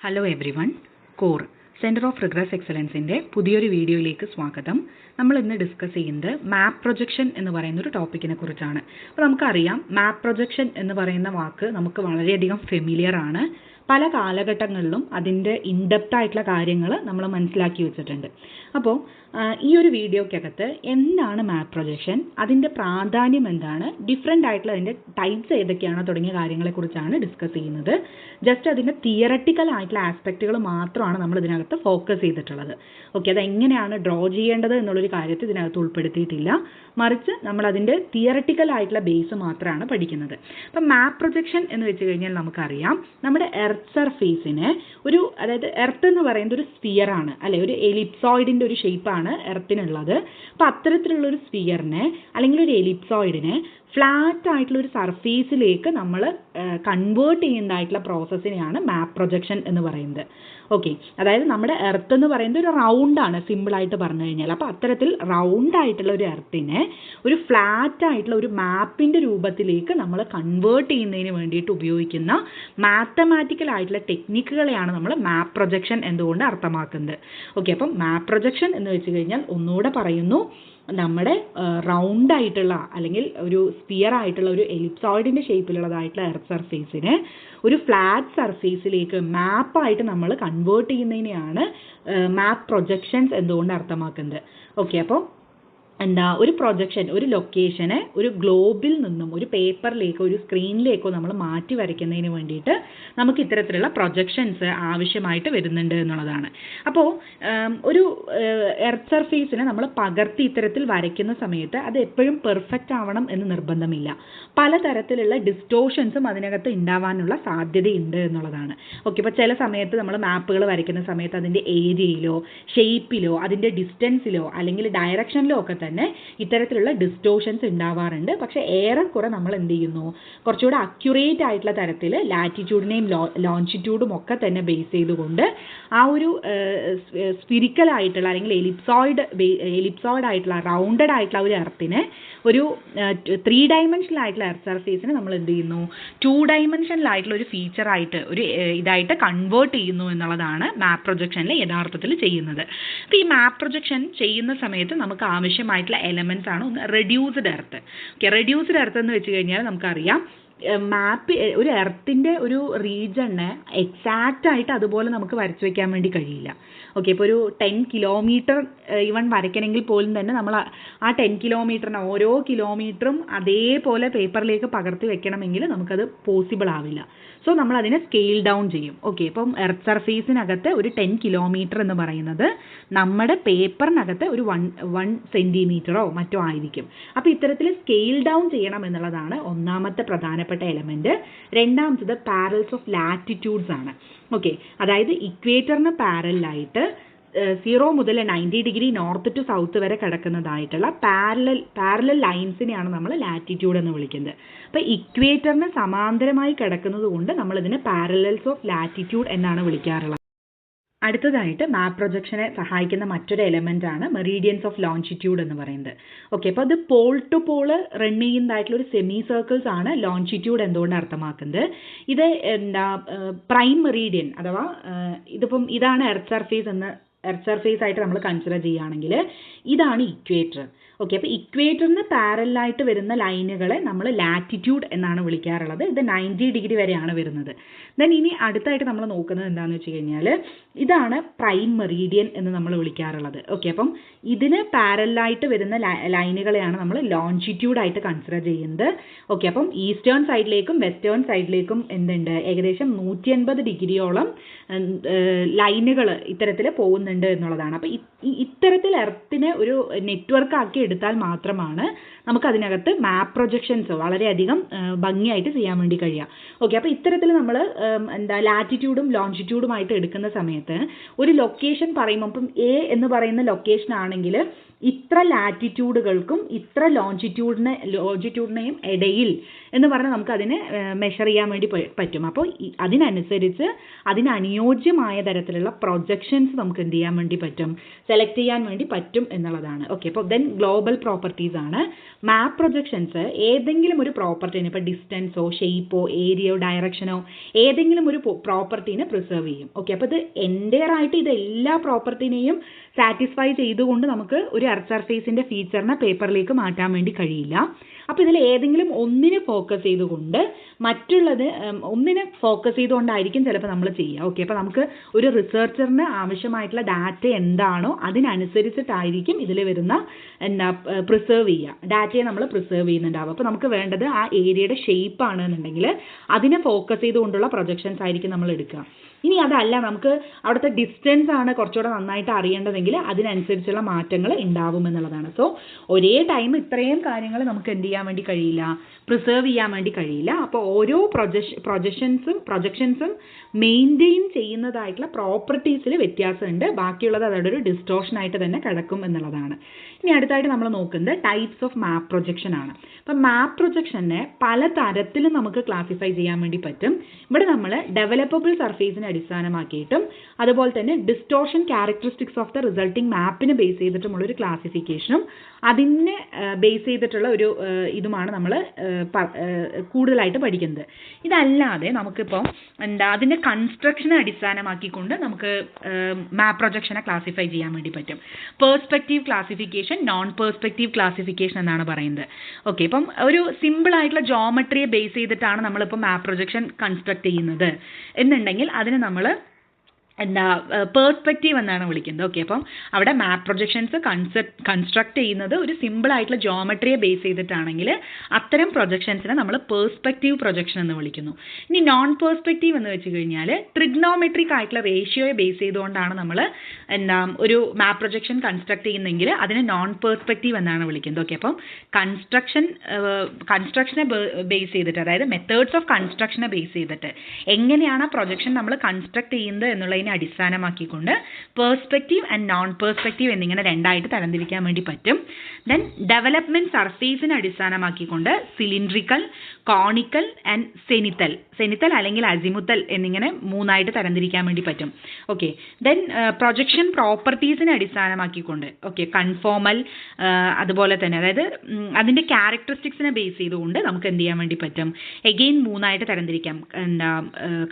Hello everyone. Core centre of regress എക്സലൻസിൻ്റെ പുതിയൊരു വീഡിയോയിലേക്ക് സ്വാഗതം. നമ്മൾ ഇന്ന് ഡിസ്കസ് ചെയ്യുന്നത് മാപ്പ് പ്രൊജക്ഷൻ എന്ന് പറയുന്ന ഒരു ടോപ്പിക്കിനെ കുറിച്ചാണ്. അപ്പോൾ നമുക്കറിയാം, മാപ്പ് പ്രൊജക്ഷൻ എന്ന് പറയുന്ന വാക്ക് നമുക്ക് വളരെയധികം ഫെമിലിയർ ആണ്. പല കാലഘട്ടങ്ങളിലും അതിൻ്റെ ഇൻഡെപ്റ്റ് ആയിട്ടുള്ള കാര്യങ്ങൾ നമ്മൾ മനസ്സിലാക്കി വെച്ചിട്ടുണ്ട്. അപ്പോൾ ഈ ഒരു വീഡിയോക്കകത്ത് എന്താണ് മാപ്പ് പ്രൊജക്ഷൻ, അതിൻ്റെ പ്രാധാന്യം എന്താണ്, ഡിഫറെൻ്റ് ആയിട്ടുള്ള അതിൻ്റെ ടൈപ്സ് ഏതൊക്കെയാണ് തുടങ്ങിയ കാര്യങ്ങളെക്കുറിച്ചാണ് ഡിസ്കസ് ചെയ്യുന്നത്. ജസ്റ്റ് അതിൻ്റെ തിയറട്ടിക്കൽ ആയിട്ടുള്ള ആസ്പെക്റ്റുകൾ മാത്രമാണ് നമ്മൾ ഇതിനകത്ത് ഫോക്കസ് ചെയ്തിട്ടുള്ളത്. ഓക്കെ, അതെങ്ങനെയാണ് ഡ്രോ ചെയ്യേണ്ടത് എന്നുള്ളൊരു കാര്യത്തിൽ ഇതിനകത്ത് ഉൾപ്പെടുത്തിയിട്ടില്ല. മറിച്ച് നമ്മൾ അതിൻ്റെ തിയറട്ടിക്കൽ ആയിട്ടുള്ള ബേസ് മാത്രമാണ് പഠിക്കുന്നത്. അപ്പം മാപ്പ് പ്രൊജക്ഷൻ എന്ന് വെച്ച് കഴിഞ്ഞാൽ നമുക്കറിയാം, നമ്മുടെ എർത്ത് സർഫേസിനെ അതായത് എർത്ത് എന്ന് പറയുന്നത് ഒരു സ്ഫിയർ ആണ് അല്ലെ, ഒരു എലിപ്സോയിഡിൻ്റെ ഒരു ഷേപ്പാണ് എർത്തിനുള്ളത്. അപ്പം അത്തരത്തിലുള്ള ഒരു സ്ഫിയറിനെ അല്ലെങ്കിൽ ഒരു എലിപ്സോയിഡിനെ ഫ്ലാറ്റ് ആയിട്ടുള്ള ഒരു സർഫേസിലേക്ക് നമ്മൾ കൺവേർട്ട് ചെയ്യുന്നതായിട്ടുള്ള പ്രോസസ്സിനെയാണ് മാപ്പ് പ്രൊജക്ഷൻ എന്ന് പറയുന്നത്. ഓക്കെ, അതായത് നമ്മുടെ എർത്ത് എന്ന് പറയുന്നത് ഒരു റൗണ്ടാണ്, സിമ്പിളായിട്ട് പറഞ്ഞു കഴിഞ്ഞാൽ. അപ്പോൾ അത്തരത്തിൽ റൗണ്ട് ആയിട്ടുള്ള ഒരു എർത്തിനെ ഒരു ഫ്ലാറ്റ് ആയിട്ടുള്ള ഒരു മാപ്പിൻ്റെ രൂപത്തിലേക്ക് നമ്മൾ കൺവേർട്ട് ചെയ്യുന്നതിന് വേണ്ടിയിട്ട് ഉപയോഗിക്കുന്ന മാത്തമാറ്റിക്കൽ ആയിട്ടുള്ള ടെക്നിക്കുകളെയാണ് നമ്മൾ മാപ്പ് പ്രൊജക്ഷൻ എന്തുകൊണ്ട് അർത്ഥമാക്കുന്നത്. ഓക്കെ, അപ്പം മാപ്പ് പ്രൊജക്ഷൻ എന്ന് വെച്ച് കഴിഞ്ഞാൽ ഒന്നുകൂടെ പറയുന്നു, നമ്മുടെ റൗണ്ട് ആയിട്ടുള്ള അല്ലെങ്കിൽ ഒരു സ്പിയർ ആയിട്ടുള്ള ഒരു എലിപ്സോയിഡിൻ്റെ ഷേപ്പിലുള്ളതായിട്ടുള്ള എർത്ത് സർഫേസിനെ ഒരു ഫ്ലാറ്റ് സർഫേസിലേക്ക് മാപ്പായിട്ട് നമ്മൾ കൺവേർട്ട് ചെയ്യുന്നതിനെയാണ് മാപ്പ് പ്രൊജക്ഷൻസ് എന്തുകൊണ്ട് അർത്ഥമാക്കുന്നത്. ഓക്കെ, അപ്പോൾ ഒരു പ്രൊജക്ഷൻ, ഒരു ലൊക്കേഷനെ ഒരു ഗ്ലോബിൽ നിന്നും ഒരു പേപ്പറിലേക്കോ ഒരു സ്ക്രീനിലേക്കോ നമ്മൾ മാറ്റി വരയ്ക്കുന്നതിന് വേണ്ടിയിട്ട് നമുക്ക് ഇത്തരത്തിലുള്ള പ്രൊജക്ഷൻസ് ആവശ്യമായിട്ട് വരുന്നുണ്ട് എന്നുള്ളതാണ്. അപ്പോൾ ഒരു എർത്ത് സർഫേസിനെ നമ്മൾ പകർത്തി ഇത്തരത്തിൽ വരയ്ക്കുന്ന സമയത്ത് അത് എപ്പോഴും പെർഫെക്റ്റ് ആവണം എന്ന് നിർബന്ധമില്ല. പലതരത്തിലുള്ള ഡിസ്റ്റോഷൻസും അതിനകത്ത് ഉണ്ടാവാനുള്ള സാധ്യതയുണ്ട് എന്നുള്ളതാണ്. ഓക്കെ, ഇപ്പോൾ ചില സമയത്ത് നമ്മൾ മാപ്പുകൾ വരയ്ക്കുന്ന സമയത്ത് അതിൻ്റെ ഏരിയയിലോ ഷേപ്പിലോ അതിൻ്റെ ഡിസ്റ്റൻസിലോ അല്ലെങ്കിൽ ഡയറക്ഷനിലോ ഒക്കെ തന്നെ ഇത്തരത്തിലുള്ള ഡിസ്റ്റോഷൻസ് ഉണ്ടാവാറുണ്ട്. പക്ഷേ ഏറെക്കുറെ നമ്മൾ എന്ത് ചെയ്യുന്നു, കുറച്ചുകൂടെ അക്യുറേറ്റ് ആയിട്ടുള്ള തരത്തിൽ ലാറ്റിറ്റ്യൂഡിനെയും ലോഞ്ചിറ്റ്യൂഡും ഒക്കെ തന്നെ ബേസ് ചെയ്തുകൊണ്ട് ആ ഒരു സ്പിരിക്കൽ ആയിട്ടുള്ള അല്ലെങ്കിൽ എലിപ്സോയിഡ് ആയിട്ടുള്ള റൗണ്ടഡ് ആയിട്ടുള്ള ഒരു എർത്തിനെ ഒരു 3 ഡയമെൻഷനൽ ആയിട്ടുള്ള എർത്ത് സർഫേസിനെ നമ്മൾ എന്ത് ചെയ്യുന്നു, 2 ഡയമെൻഷനൽ ആയിട്ടുള്ള ഒരു ഫീച്ചറായിട്ട് ഒരു ഇതായിട്ട് കൺവേർട്ട് ചെയ്യുന്നു എന്നുള്ളതാണ് മാപ്പ് പ്രൊജക്ഷനിൽ യഥാർത്ഥത്തിൽ ചെയ്യുന്നത്. അപ്പോൾ ഈ മാപ്പ് പ്രൊജക്ഷൻ ചെയ്യുന്ന സമയത്ത് നമുക്ക് ആവശ്യമായിട്ടുള്ള എലമെൻറ്റ്സ് ആണ് ഒന്ന് reduced earth. Okay, reduced earth എന്ന് വെച്ച് കഴിഞ്ഞാൽ നമുക്കറിയാം, മാപ്പ് ഒരു എർത്തിൻ്റെ ഒരു റീജണിനെ എക്സാക്റ്റ് ആയിട്ട് അതുപോലെ നമുക്ക് വരച്ചു വയ്ക്കാൻ വേണ്ടി കഴിയില്ല. ഓക്കെ, ഇപ്പോൾ ഒരു 10 കിലോമീറ്റർ ഈവൻ വരയ്ക്കണമെങ്കിൽ പോലും തന്നെ നമ്മൾ ആ 10 കിലോമീറ്ററിന് ഓരോ കിലോമീറ്ററും അതേപോലെ പേപ്പറിലേക്ക് പകർത്തി വെക്കണമെങ്കിൽ നമുക്കത് പോസിബിൾ ആവില്ല. സോ നമ്മൾ അതിനെ സ്കെയിൽ ഡൗൺ ചെയ്യും. ഓക്കെ, ഇപ്പം എർത്ത് സർഫേസിനകത്ത് ഒരു 10 കിലോമീറ്റർ എന്ന് പറയുന്നത് നമ്മുടെ പേപ്പറിനകത്ത് ഒരു 1 സെൻറ്റിമീറ്ററോ മറ്റോ ആയിരിക്കും. അപ്പോൾ ഇത്തരത്തിൽ സ്കെയിൽ ഡൗൺ ചെയ്യണം എന്നുള്ളതാണ് ഒന്നാമത്തെ പ്രധാനപ്പെട്ട എലമെൻറ്റ്. രണ്ടാമത്തത് പാരൽസ് ഓഫ് ലാറ്റിറ്റ്യൂഡ്സ് ആണ്. ഓക്കെ, അതായത് ഇക്വേറ്ററിന് പാരലായിട്ട് 0 മുതൽ 90 ഡിഗ്രി നോർത്ത് ടു സൗത്ത് വരെ കിടക്കുന്നതായിട്ടുള്ള പാരലൽ ലൈൻസിനെയാണ് നമ്മൾ ലാറ്റിറ്റ്യൂഡ് എന്ന് വിളിക്കുന്നത്. അപ്പോൾ ഇക്വേറ്ററിന് സമാന്തരമായി കിടക്കുന്നത് കൊണ്ട് നമ്മളിതിനെ പാരലൽസ് ഓഫ് ലാറ്റിറ്റ്യൂഡ് എന്നാണ് വിളിക്കാറുള്ളത്. അടുത്തതായിട്ട് മാപ്പ് പ്രൊജക്ഷനെ സഹായിക്കുന്ന മറ്റൊരു എലമെൻ്റ് ആണ് മെറീഡിയൻസ് ഓഫ് ലോഞ്ചിറ്റ്യൂഡ് എന്ന് പറയുന്നത്. ഓക്കെ, അപ്പോൾ അത് പോൾ ടു പോൾ റൺ ചെയ്യുന്നതായിട്ടുള്ള ഒരു സെമി സർക്കിൾസ് ആണ് ലോഞ്ചിറ്റ്യൂഡ് എന്തുകൊണ്ട് അർത്ഥമാക്കുന്നത്. ഇത് പ്രൈം മെറീഡിയൻ അഥവാ ഇതിപ്പം ഇതാണ് എർത്ത് സർഫേസ് ആയിട്ട് നമ്മൾ കൺസിഡർ ചെയ്യുകയാണെങ്കിൽ ഇതാണ് ഇക്വേറ്റർ. ഓക്കെ, അപ്പോൾ ഇക്വേറ്ററിന് പാരലായിട്ട് വരുന്ന ലൈനുകളെ നമ്മൾ ലാറ്റിറ്റ്യൂഡ് എന്നാണ് വിളിക്കാറുള്ളത്. ഇത് 90 ഡിഗ്രി വരെയാണ് വരുന്നത്. ദെൻ ഇനി അടുത്തായിട്ട് നമ്മൾ നോക്കുന്നത് എന്താണെന്ന് വെച്ച് കഴിഞ്ഞാൽ ഇതാണ് പ്രൈം മെറീഡിയൻ എന്ന് നമ്മൾ വിളിക്കാറുള്ളത്. ഓക്കെ, അപ്പം ഇതിന് പാരലായിട്ട് വരുന്ന ലൈനുകളെയാണ് നമ്മൾ ലോഞ്ചിറ്റ്യൂഡായിട്ട് കൺസിഡർ ചെയ്യുന്നത്. ഓക്കെ, അപ്പം ഈസ്റ്റേൺ സൈഡിലേക്കും വെസ്റ്റേൺ സൈഡിലേക്കും എന്തുണ്ട്, ഏകദേശം 180 ഡിഗ്രിയോളം ലൈനുകൾ ഇത്തരത്തിൽ പോകുന്നുണ്ട് എന്നുള്ളതാണ്. അപ്പോൾ ഇത്തരത്തിൽ എർത്തിനെ ഒരു നെറ്റ്വർക്ക് ആക്കി എടുത്താൽ മാത്രമാണ് നമുക്കതിനകത്ത് മാപ്പ് പ്രൊജക്ഷൻസ് വളരെയധികം ഭംഗിയായിട്ട് ചെയ്യാൻ വേണ്ടി കഴിയുക. ഓക്കെ, അപ്പോൾ ഇത്തരത്തിൽ നമ്മൾ ലാറ്റിറ്റ്യൂഡും ലോഞ്ചിറ്റ്യൂഡുമായിട്ട് എടുക്കുന്ന സമയത്ത് ഒരു ലൊക്കേഷൻ പറയുമ്പോൾ, ഇപ്പം എ എന്ന് പറയുന്ന ലൊക്കേഷൻ ആണെങ്കിൽ ഇത്ര ലാറ്റിറ്റ്യൂഡുകൾക്കും ഇത്ര ലോഞ്ചിറ്റ്യൂഡിനെയും ഇടയിൽ എന്ന് പറഞ്ഞാൽ നമുക്ക് അതിനെ മെഷർ ചെയ്യാൻ വേണ്ടി പറ്റും. അപ്പോൾ അതിനനുസരിച്ച് അതിനനുയോജ്യമായ തരത്തിലുള്ള പ്രൊജക്ഷൻസ് നമുക്ക് എന്ത് ചെയ്യാൻ വേണ്ടി പറ്റും, സെലക്ട് ചെയ്യാൻ വേണ്ടി പറ്റും എന്നുള്ളതാണ്. ഓക്കെ, അപ്പോൾ ദെൻ ഗ്ലോബൽ പ്രോപ്പർട്ടീസ് ആണ്. മാപ്പ് പ്രൊജക്ഷൻസ് ഏതെങ്കിലും ഒരു പ്രോപ്പർട്ടീനെ, ഇപ്പോൾ ഡിസ്റ്റൻസോ ഷേപ്പോ ഏരിയയോ ഡയറക്ഷനോ ഏതെങ്കിലും ഒരു പ്രോപ്പർട്ടീനെ പ്രിസർവ് ചെയ്യും. ഓക്കെ, അപ്പോൾ ഇത് എൻ്റെയർ ആയിട്ട് ഇത് എല്ലാ പ്രോപ്പർട്ടീനെയും സാറ്റിസ്ഫൈ ചെയ്തുകൊണ്ട് നമുക്ക് ഒരു എർത്ത് സർഫേസിൻ്റെ ഫീച്ചറിനെ പേപ്പറിലേക്ക് മാറ്റാൻ വേണ്ടി കഴിയില്ല. അപ്പോൾ ഇതിൽ ഏതെങ്കിലും ഒന്നിനെ ഫോക്കസ് ചെയ്തുകൊണ്ട് മറ്റുള്ളത് ഒന്നിനെ ഫോക്കസ് ചെയ്തുകൊണ്ടായിരിക്കും ചിലപ്പോൾ നമ്മൾ ചെയ്യുക. ഓക്കെ, അപ്പോൾ നമുക്ക് ഒരു റിസർച്ചറിന് ആവശ്യമായിട്ടുള്ള ഡാറ്റ എന്താണോ അതിനനുസരിച്ചിട്ടായിരിക്കും ഇതിൽ വരുന്ന പ്രിസർവ് ചെയ്യുക, ഡാറ്റയെ നമ്മൾ പ്രിസർവ് ചെയ്യുന്നുണ്ടാവും. അപ്പോൾ നമുക്ക് വേണ്ടത് ആ ഏരിയയുടെ ഷേപ്പ് ആണെന്നുണ്ടെങ്കിൽ അതിനെ ഫോക്കസ് ചെയ്തുകൊണ്ടുള്ള പ്രൊജക്ഷൻസ് ആയിരിക്കും നമ്മൾ എടുക്കുക. ഇനി അതല്ല, നമുക്ക് അവിടുത്തെ ഡിസ്റ്റൻസ് ആണ് കുറച്ചുകൂടെ നന്നായിട്ട് അറിയേണ്ടതെങ്കിൽ അതിനനുസരിച്ചുള്ള മാറ്റങ്ങൾ ഉണ്ടാവും എന്നുള്ളതാണ്. സോ ഒരേ ടൈം ഇത്രയും കാര്യങ്ങൾ നമുക്ക് എന്ത് ചെയ്യാൻ വേണ്ടി കഴിയില്ല, പ്രിസർവ് ചെയ്യാൻ വേണ്ടി കഴിയില്ല. അപ്പോൾ ഓരോ പ്രൊജക്ഷൻസും മെയിൻറ്റെയിൻ ചെയ്യുന്നതായിട്ടുള്ള പ്രോപ്പർട്ടീസിൽ വ്യത്യാസമുണ്ട്. ബാക്കിയുള്ളത് അതോടെ ഒരു ഡിസ്റ്റോർഷനായിട്ട് തന്നെ കിടക്കും എന്നുള്ളതാണ്. ഇനി അടുത്തായിട്ട് നമ്മൾ നോക്കുന്നത് ടൈപ്സ് ഓഫ് മാപ്പ് പ്രൊജക്ഷൻ ആണ്. അപ്പം മാപ്പ് പ്രൊജക്ഷനെ പല തരത്തിലും നമുക്ക് ക്ലാസിഫൈ ചെയ്യാൻ വേണ്ടി പറ്റും. ഇവിടെ നമ്മൾ ഡെവലപ്പബിൾ സർഫേസിനെ അടിസ്ഥാനമാക്കിയിട്ടും അതുപോലെ തന്നെ distortion characteristics of the resulting മാപ്പിനെ ബേസ് ചെയ്തിട്ടുമുള്ളൊരു ക്ലാസിഫിക്കേഷനും അതിനെ ബേസ് ചെയ്തിട്ടുള്ള ഒരു ഇതുമാണ് നമ്മൾ കൂടുതലായിട്ട് പഠിക്കുന്നത്. ഇതല്ലാതെ നമുക്കിപ്പം അതിൻ്റെ കൺസ്ട്രക്ഷനെ അടിസ്ഥാനമാക്കിക്കൊണ്ട് നമുക്ക് മാപ്പ് പ്രൊജക്ഷനെ ക്ലാസിഫൈ ചെയ്യാൻ വേണ്ടി പറ്റും. Perspective classification, non perspective classification എന്നാണ് പറയുന്നത്. ഓക്കെ, ഇപ്പം ഒരു സിമ്പിൾ ആയിട്ടുള്ള ജോമെട്രിയെ ബേസ് ചെയ്തിട്ടാണ് നമ്മളിപ്പോൾ മാപ്പ് പ്രൊജക്ഷൻ കൺസ്ട്രക്ട് ചെയ്യുന്നത് എന്നുണ്ടെങ്കിൽ അതിന് നമ്മൾ പേഴ്സ്പെക്റ്റീവ് എന്നാണ് വിളിക്കുന്നത്. ഓക്കെ, അപ്പം അവിടെ മാപ്പ് പ്രൊജക്ഷൻസ് കൺസ്ട്രക്ട് ചെയ്യുന്നത് ഒരു സിമ്പിൾ ആയിട്ടുള്ള ജോമെട്രിയെ ബേസ് ചെയ്തിട്ടാണെങ്കിൽ അത്തരം പ്രൊജക്ഷൻസിനെ നമ്മൾ പേഴ്സ്പെക്റ്റീവ് പ്രൊജക്ഷൻ എന്ന് വിളിക്കുന്നു. ഇനി നോൺ പേഴ്സ്പെക്റ്റീവ് എന്ന് വെച്ച് കഴിഞ്ഞാൽ ട്രിഗ്നോമെട്രിക് ആയിട്ടുള്ള റേഷ്യോയെ ബേസ് ചെയ്തുകൊണ്ടാണ് നമ്മൾ ഒരു മാപ്പ് പ്രൊജക്ഷൻ കൺസ്ട്രക്ട് ചെയ്യുന്നതെങ്കിൽ അതിനെ നോൺ പേഴ്സ്പെക്റ്റീവ് എന്നാണ് വിളിക്കുന്നത്. ഓക്കെ, അപ്പം കൺസ്ട്രക്ഷനെ ബേസ് ചെയ്തിട്ട്, അതായത് മെത്തേഡ്സ് ഓഫ് കൺസ്ട്രക്ഷനെ ബേസ് ചെയ്തിട്ട് എങ്ങനെയാണ് ആ പ്രൊജക്ഷൻ നമ്മൾ കൺസ്ട്രക്ട് ചെയ്യുന്നത് എന്നുള്ളതിനെ അടിസ്ഥാനമാക്കിക്കൊണ്ട് പേഴ്സ്പെക്റ്റീവ് ആൻഡ് നോൺ പേഴ്സ്പെക്റ്റീവ് എന്നിങ്ങനെ രണ്ടായിട്ട് തരംതിരിക്കാൻ വേണ്ടി പറ്റും. ദെൻ ഡെവലപ്മെന്റ് സർഫേസിനെ അടിസ്ഥാനമാക്കിക്കൊണ്ട് സിലിണ്ട്രിക്കൽ, കോണിക്കൽ ആൻഡ് സെനിത്തൽ അല്ലെങ്കിൽ അസിമുത്തൽ എന്നിങ്ങനെ മൂന്നായിട്ട് തരംതിരിക്കാൻ വേണ്ടി പറ്റും. ഓക്കെ, ദെൻ പ്രൊജക്ഷൻ പ്രോപ്പർട്ടീസിനെ അടിസ്ഥാനമാക്കിക്കൊണ്ട് കൺഫോമൽ, അതുപോലെ തന്നെ അതായത് അതിൻ്റെ ക്യാരക്ടറിസ്റ്റിക്സിനെ ബേസ് ചെയ്തുകൊണ്ട് നമുക്ക് എന്ത് ചെയ്യാൻ വേണ്ടി പറ്റും, എഗെയിൻ മൂന്നായിട്ട് തരംതിരിക്കാം.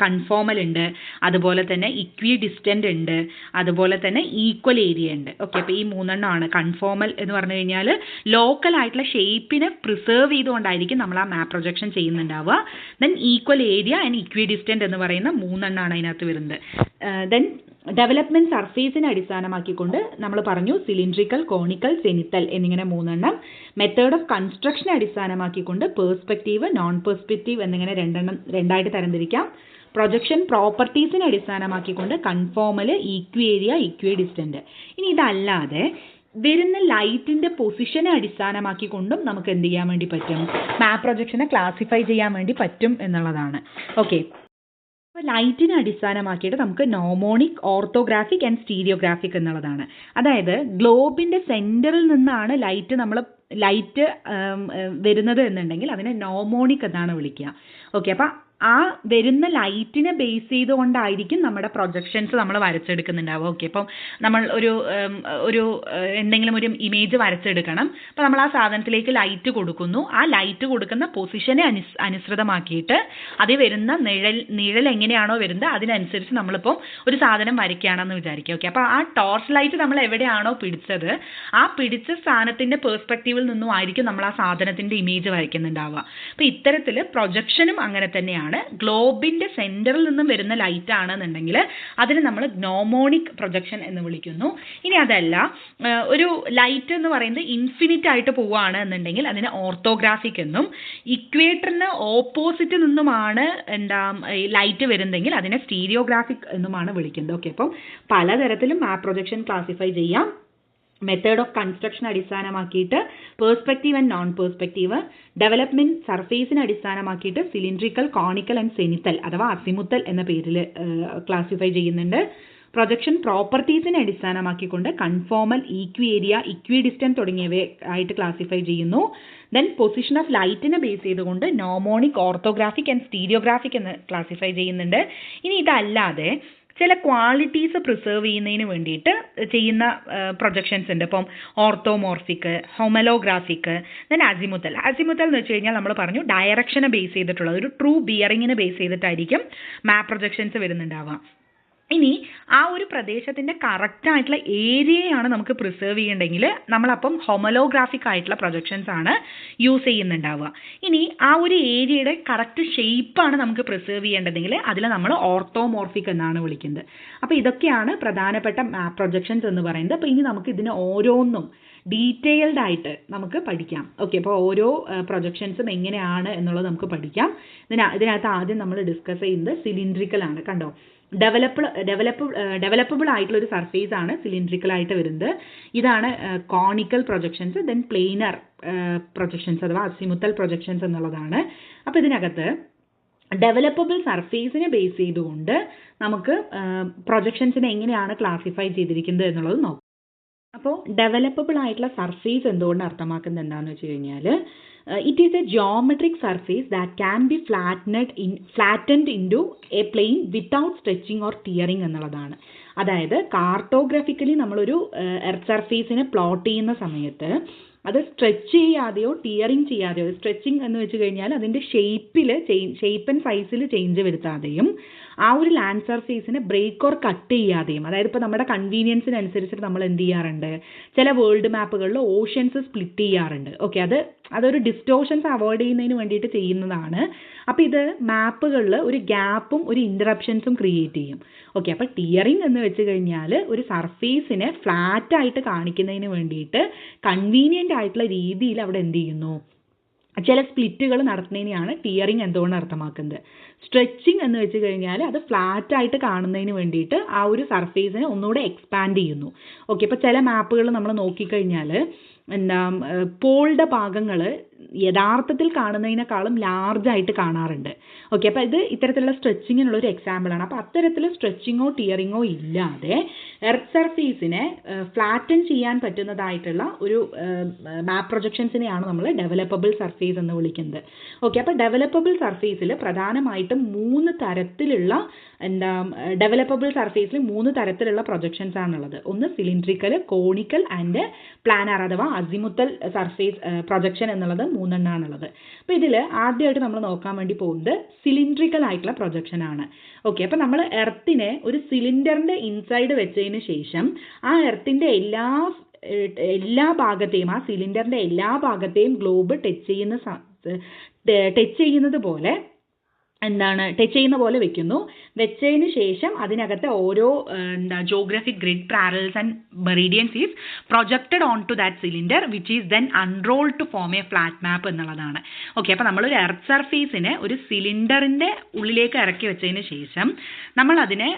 കൺഫോമൽ ഉണ്ട്, അതുപോലെ തന്നെ ഇക്വി ഡിസ്റ്റന്റ് ഉണ്ട്, അതുപോലെ തന്നെ ഈക്വൽ ഏരിയ ഉണ്ട്. ഓക്കെ, അപ്പോൾ ഈ മൂന്നെണ്ണമാണ്. കൺഫോമൽ എന്ന് പറഞ്ഞു കഴിഞ്ഞാൽ ലോക്കൽ ആയിട്ടുള്ള ഷേപ്പിനെ പ്രിസർവ് ചെയ്തുകൊണ്ടായിരിക്കും നമ്മൾ ആ മാപ്പ് പ്രൊജക്ഷൻ ചെയ്യുന്നുണ്ടാവുക. Then equal area and equidistant എന്ന് പറയുന്ന മൂന്നെണ്ണമാണ് അതിനകത്ത് വരുന്നത്. ദെൻ ഡെവലപ്മെന്റ് സർഫേസിനെ അടിസ്ഥാനമാക്കിക്കൊണ്ട് നമ്മൾ പറഞ്ഞു സിലിണ്ട്രിക്കൽ, കോണിക്കൽ, സെനിത്തൽ എന്നിങ്ങനെ മൂന്നെണ്ണം. മെത്തേഡ് ഓഫ് കൺസ്ട്രക്ഷനെ അടിസ്ഥാനമാക്കിക്കൊണ്ട് പേഴ്സ്പെക്റ്റീവ്, നോൺ പേഴ്സ്പെക്റ്റീവ് എന്നിങ്ങനെ രണ്ടായിട്ട് തരംതിരിക്കാം. പ്രൊജക്ഷൻ പ്രോപ്പർട്ടീസിനെ അടിസ്ഥാനമാക്കിക്കൊണ്ട് conformal, equi area, equidistant. ഇനി ഇതല്ലാതെ വരുന്ന ലൈറ്റിൻ്റെ പൊസിഷനെ അടിസ്ഥാനമാക്കിക്കൊണ്ടും നമുക്ക് എന്ത് ചെയ്യാൻ വേണ്ടി പറ്റും, മാപ്പ് പ്രൊജക്ഷനെ ക്ലാസിഫൈ ചെയ്യാൻ വേണ്ടി പറ്റും എന്നുള്ളതാണ്. ഓക്കെ, അപ്പോൾ ലൈറ്റിനെ അടിസ്ഥാനമാക്കിയിട്ട് നമുക്ക് നോമോണിക്, ഓർത്തോഗ്രാഫിക് ആൻഡ് സ്റ്റീരിയോഗ്രാഫിക് എന്നുള്ളതാണ്. അതായത് ഗ്ലോബിൻ്റെ സെൻറ്ററിൽ നിന്നാണ് ലൈറ്റ് വരുന്നത് എന്നുണ്ടെങ്കിൽ അതിനെ നോമോണിക് എന്നാണ് വിളിക്കുക. ഓക്കെ, അപ്പോൾ ആ വരുന്ന ലൈറ്റിനെ ബേസ് ചെയ്തുകൊണ്ടായിരിക്കും നമ്മുടെ പ്രൊജക്ഷൻസ് നമ്മൾ വരച്ചെടുക്കുന്നുണ്ടാവുക. ഓക്കെ, അപ്പം നമ്മൾ ഒരു എന്തെങ്കിലും ഒരു ഇമേജ് വരച്ചെടുക്കണം. അപ്പോൾ നമ്മൾ ആ സാധനത്തിലേക്ക് ലൈറ്റ് കൊടുക്കുന്നു. ആ ലൈറ്റ് കൊടുക്കുന്ന പൊസിഷനെ അനുസൃതമാക്കിയിട്ട് അതിൽ വരുന്ന നിഴൽ എങ്ങനെയാണോ വരുന്നത് അതിനനുസരിച്ച് നമ്മളിപ്പോൾ ഒരു സാധനം വരയ്ക്കുകയാണെന്ന് വിചാരിക്കുക. ഓക്കെ, അപ്പോൾ ആ ടോർച്ച് ലൈറ്റ് നമ്മൾ എവിടെയാണോ പിടിച്ചത് ആ പിടിച്ച സ്ഥാനത്തിൻ്റെ പേഴ്സ്പെക്റ്റീവിൽ നിന്നും ആയിരിക്കും നമ്മൾ ആ സാധനത്തിൻ്റെ ഇമേജ് വരയ്ക്കുന്നുണ്ടാവുക. അപ്പോൾ ഇത്തരത്തിൽ പ്രൊജക്ഷനും അങ്ങനെ തന്നെയാണ്. ഗ്ലോബിൻ്റെ സെൻറ്ററിൽ നിന്നും വരുന്ന ലൈറ്റ് ആണെന്നുണ്ടെങ്കിൽ അതിന് നമ്മൾ ഗ്നോമോണിക് പ്രൊജക്ഷൻ എന്ന് വിളിക്കുന്നു. ഇനി അതല്ല, ഒരു ലൈറ്റ് എന്ന് പറയുന്നത് ഇൻഫിനിറ്റ് ആയിട്ട് പോവുകയാണ് എന്നുണ്ടെങ്കിൽ അതിന് ഓർത്തോഗ്രാഫിക് എന്നും, ഇക്വേറ്ററിന് ഓപ്പോസിറ്റ് നിന്നുമാണ് ലൈറ്റ് വരുന്നതെങ്കിൽ അതിനെ സ്റ്റീരിയോഗ്രാഫിക് എന്നുമാണ് വിളിക്കുന്നത്. ഓക്കെ, അപ്പം പലതരത്തിലും മാപ്പ് പ്രൊജക്ഷൻ ക്ലാസിഫൈ ചെയ്യാം. മെത്തേഡ് ഓഫ് കൺസ്ട്രക്ഷൻ അടിസ്ഥാനമാക്കിയിട്ട് perspective and non perspective, development സർഫേസിനെ അടിസ്ഥാനമാക്കിയിട്ട് സിലിണ്ട്രിക്കൽ, കോണിക്കൽ ആൻഡ് സെനിത്തൽ അഥവാ അസിമുത്തൽ എന്ന പേരിൽ ക്ലാസിഫൈ ചെയ്യുന്നുണ്ട്. പ്രൊജക്ഷൻ പ്രോപ്പർട്ടീസിനെ അടിസ്ഥാനമാക്കിക്കൊണ്ട് conformal, equi area, equidistance തുടങ്ങിയവ ആയിട്ട് ക്ലാസിഫൈ ചെയ്യുന്നു. ദെൻ പൊസിഷൻ ഓഫ് ലൈറ്റിനെ ബേസ് ചെയ്തുകൊണ്ട് നോമോണിക്, ഓർത്തോഗ്രാഫിക് ആൻഡ് സ്റ്റീരിയോഗ്രാഫിക് എന്ന് ക്ലാസിഫൈ ചെയ്യുന്നുണ്ട്. ഇനി ഇതല്ലാതെ ചില ക്വാളിറ്റീസ് പ്രിസർവ് ചെയ്യുന്നതിന് വേണ്ടിയിട്ട് ചെയ്യുന്ന പ്രൊജക്ഷൻസ് ഉണ്ട്. ഇപ്പം ഓർത്തോമോർഫിക്, ഹൊമലോഗ്രാഫിക്, ദെൻ അസിമുത്തൽ. അസിമുത്തൽ എന്ന് വെച്ച് കഴിഞ്ഞാൽ നമ്മൾ പറഞ്ഞു ഡയറക്ഷനെ ബേസ് ചെയ്തിട്ടുള്ളത്, ഒരു ട്രൂ ബിയറിങ്ങിനെ ബേസ് ചെയ്തിട്ടായിരിക്കും മാപ്പ് പ്രൊജക്ഷൻസ് വരുന്നുണ്ടാവുക. ഇനി ആ ഒരു പ്രദേശത്തിൻ്റെ കറക്റ്റ് ആയിട്ടുള്ള ഏരിയയാണ് നമുക്ക് പ്രിസർവ് ചെയ്യണമെങ്കിൽ നമ്മളപ്പം ഹൊമലോഗ്രാഫിക് ആയിട്ടുള്ള പ്രൊജക്ഷൻസ് ആണ് യൂസ് ചെയ്യുന്നുണ്ടാവുക. ഇനി ആ ഒരു ഏരിയയുടെ കറക്റ്റ് ഷേപ്പാണ് നമുക്ക് പ്രിസർവ് ചെയ്യേണ്ടതെങ്കിൽ അതിൽ നമ്മൾ ഓർത്തോമോർഫിക് എന്നാണ് വിളിക്കുന്നത്. അപ്പോൾ ഇതൊക്കെയാണ് പ്രധാനപ്പെട്ട മാപ്പ് പ്രൊജക്ഷൻസ് എന്ന് പറയുന്നത്. അപ്പോൾ ഇനി നമുക്ക് ഇതിന് ഓരോന്നും ഡീറ്റെയിൽഡ് ആയിട്ട് നമുക്ക് പഠിക്കാം. ഓക്കെ, അപ്പോൾ ഓരോ പ്രൊജക്ഷൻസും എങ്ങനെയാണ് എന്നുള്ളത് നമുക്ക് പഠിക്കാം. ഇതിനകത്ത് ആദ്യം നമ്മൾ ഡിസ്കസ് ചെയ്യുന്നത് സിലിണ്ട്രിക്കൽ ആണ്. കണ്ടോ, ഡെവലപ്പബിൾ ആയിട്ടുള്ള ഒരു സർഫേസ് ആണ് സിലിണ്ട്രിക്കൽ ആയിട്ട് വരുന്നത്. ഇതാണ് കോണിക്കൽ പ്രൊജക്ഷൻസ്, ദെൻ പ്ലെയിനർ പ്രൊജക്ഷൻസ് അഥവാ അസിമുത്തൽ പ്രൊജക്ഷൻസ് എന്നുള്ളതാണ്. അപ്പോൾ ഇതിനകത്ത് ഡെവലപ്പബിൾ സർഫേസിനെ ബേസ് ചെയ്തുകൊണ്ട് നമുക്ക് പ്രൊജക്ഷൻസിനെ എങ്ങനെയാണ് ക്ലാസിഫൈ ചെയ്തിരിക്കുന്നത് എന്നുള്ളത് നോക്കാം. അപ്പോൾ ഡെവലപ്പബിൾ ആയിട്ടുള്ള സർഫേസ് എന്തുകൊണ്ട് അർത്ഥമാക്കുന്നത് എന്താണെന്ന് വെച്ച് കഴിഞ്ഞാൽ it is a geometric surface that can be flattened into a plane without stretching or tearing എന്നുള്ളതാണ്. അതായത് കാർട്ടോഗ്രാഫിക്കലി നമ്മളൊരു എർത്ത് സർഫേസിനെ പ്ലോട്ട് ചെയ്യുന്ന സമയത്ത് അത് സ്ട്രെച്ച് ചെയ്യാതെയോ ടിയറിങ് ചെയ്യാതെയോ, സ്ട്രെച്ചിങ് എന്ന് വെച്ച് കഴിഞ്ഞാൽ അതിൻ്റെ ഷേപ്പ് ആൻഡ് സൈസിൽ ചേഞ്ച് വരുത്താതെയും ആ ഒരു ലാൻഡ് സർഫേസിനെ ബ്രേക്ക് ഓർ കട്ട് ചെയ്യാതെയും, അതായത് ഇപ്പോൾ നമ്മുടെ കൺവീനിയൻസിനനുസരിച്ചിട്ട് നമ്മൾ എന്ത് ചെയ്യാറുണ്ട്, ചില വേൾഡ് മാപ്പുകളിൽ ഓഷ്യൻസ് സ്പ്ലിറ്റ് ചെയ്യാറുണ്ട്. ഓക്കെ, അതൊരു ഡിസ്റ്റോർഷൻസ് അവോയ്ഡ് ചെയ്യുന്നതിന് വേണ്ടിയിട്ട് ചെയ്യുന്നതാണ്. അപ്പോൾ ഇത് മാപ്പുകളിൽ ഒരു ഗ്യാപ്പും ഒരു ഇൻറ്ററപ്ഷൻസും ക്രിയേറ്റ് ചെയ്യും. ഓക്കെ, അപ്പോൾ ടിയറിങ് എന്ന് വെച്ച് കഴിഞ്ഞാൽ ഒരു സർഫേസിനെ ഫ്ലാറ്റായിട്ട് കാണിക്കുന്നതിന് വേണ്ടിയിട്ട് കൺവീനിയൻ്റ് ആയിട്ടുള്ള രീതിയിൽ അവിടെ എന്ത് ചെയ്യുന്നു, ചില സ്പ്ലിറ്റുകൾ നടത്തുന്നതിനെയാണ് ടിയറിങ് എന്തുകൊണ്ട് അർത്ഥമാക്കുന്നത്. സ്ട്രെച്ചിങ് എന്ന് വെച്ച് കഴിഞ്ഞാൽ അത് ഫ്ലാറ്റായിട്ട് കാണുന്നതിന് വേണ്ടിയിട്ട് ആ ഒരു സർഫേസിനെ ഒന്നുകൂടെ എക്സ്പാൻഡ് ചെയ്യുന്നു. ഓക്കെ, ഇപ്പോൾ ചില മാപ്പുകൾ നമ്മൾ നോക്കിക്കഴിഞ്ഞാൽ പോളുടെ ഭാഗങ്ങൾ യഥാർത്ഥത്തിൽ കാണുന്നതിനേക്കാളും ലാർജായിട്ട് കാണാറുണ്ട്. ഓക്കെ, അപ്പോൾ ഇത് ഇത്തരത്തിലുള്ള സ്ട്രെച്ചിങ്ങിനുള്ള ഒരു എക്സാമ്പിളാണ്. അപ്പോൾ അത്തരത്തിൽ സ്ട്രെച്ചിങ്ങോ ടിയറിങ്ങോ ഇല്ലാതെ എർത്ത് സർഫേസിനെ ഫ്ലാറ്റൻ ചെയ്യാൻ പറ്റുന്നതായിട്ടുള്ള ഒരു മാപ്പ് പ്രൊജക്ഷൻസിനെയാണ് നമ്മൾ ഡെവലപ്പബിൾ സർഫേസ് എന്ന് വിളിക്കുന്നത്. ഓക്കെ, അപ്പോൾ ഡെവലപ്പബിൾ സർഫേസിൽ പ്രധാനമായിട്ടും ഡെവലപ്പബിൾ സർഫേസിൽ 3 തരത്തിലുള്ള പ്രൊജക്ഷൻസ് ആണുള്ളത്. ഒന്ന് സിലിണ്ട്രിക്കൽ, കോണിക്കൽ ആൻഡ് പ്ലാനർ അഥവാ അസിമുത്തൽ സർഫേസ് പ്രൊജക്ഷൻ എന്നുള്ളത് 3 എണ്ണമാണുള്ളത്. അപ്പോൾ ഇതിൽ ആദ്യമായിട്ട് നമ്മൾ നോക്കാൻ വേണ്ടി പോകുന്നത് സിലിണ്ട്രിക്കൽ ആയിട്ടുള്ള പ്രൊജക്ഷൻ ആണ്. ഓക്കെ, അപ്പോൾ നമ്മൾ എർത്തിനെ ഒരു സിലിണ്ടറിൻ്റെ ഇൻസൈഡ് വെച്ചതിന് ശേഷം ആ എർത്തിൻ്റെ എല്ലാ ഭാഗത്തെയും, ആ സിലിണ്ടറിൻ്റെ എല്ലാ ഭാഗത്തെയും ഗ്ലോബ് ടച്ച് ചെയ്യുന്നത് പോലെ ടച്ച് ചെയ്യുന്ന പോലെ വെക്കുന്നു. വെച്ചതിന് ശേഷം അതിനകത്ത് ഓരോ geographic grid, parallels and meridians is projected on to that cylinder which is then unrolled to form a flat map എന്നുള്ളതാണ്. ഓക്കെ, അപ്പോൾ നമ്മളൊരു എർത്ത് സർഫേസിനെ ഒരു സിലിണ്ടറിൻ്റെ ഉള്ളിലേക്ക് ഇറക്കി വെച്ചതിന് ശേഷം നമ്മൾ അതിനെ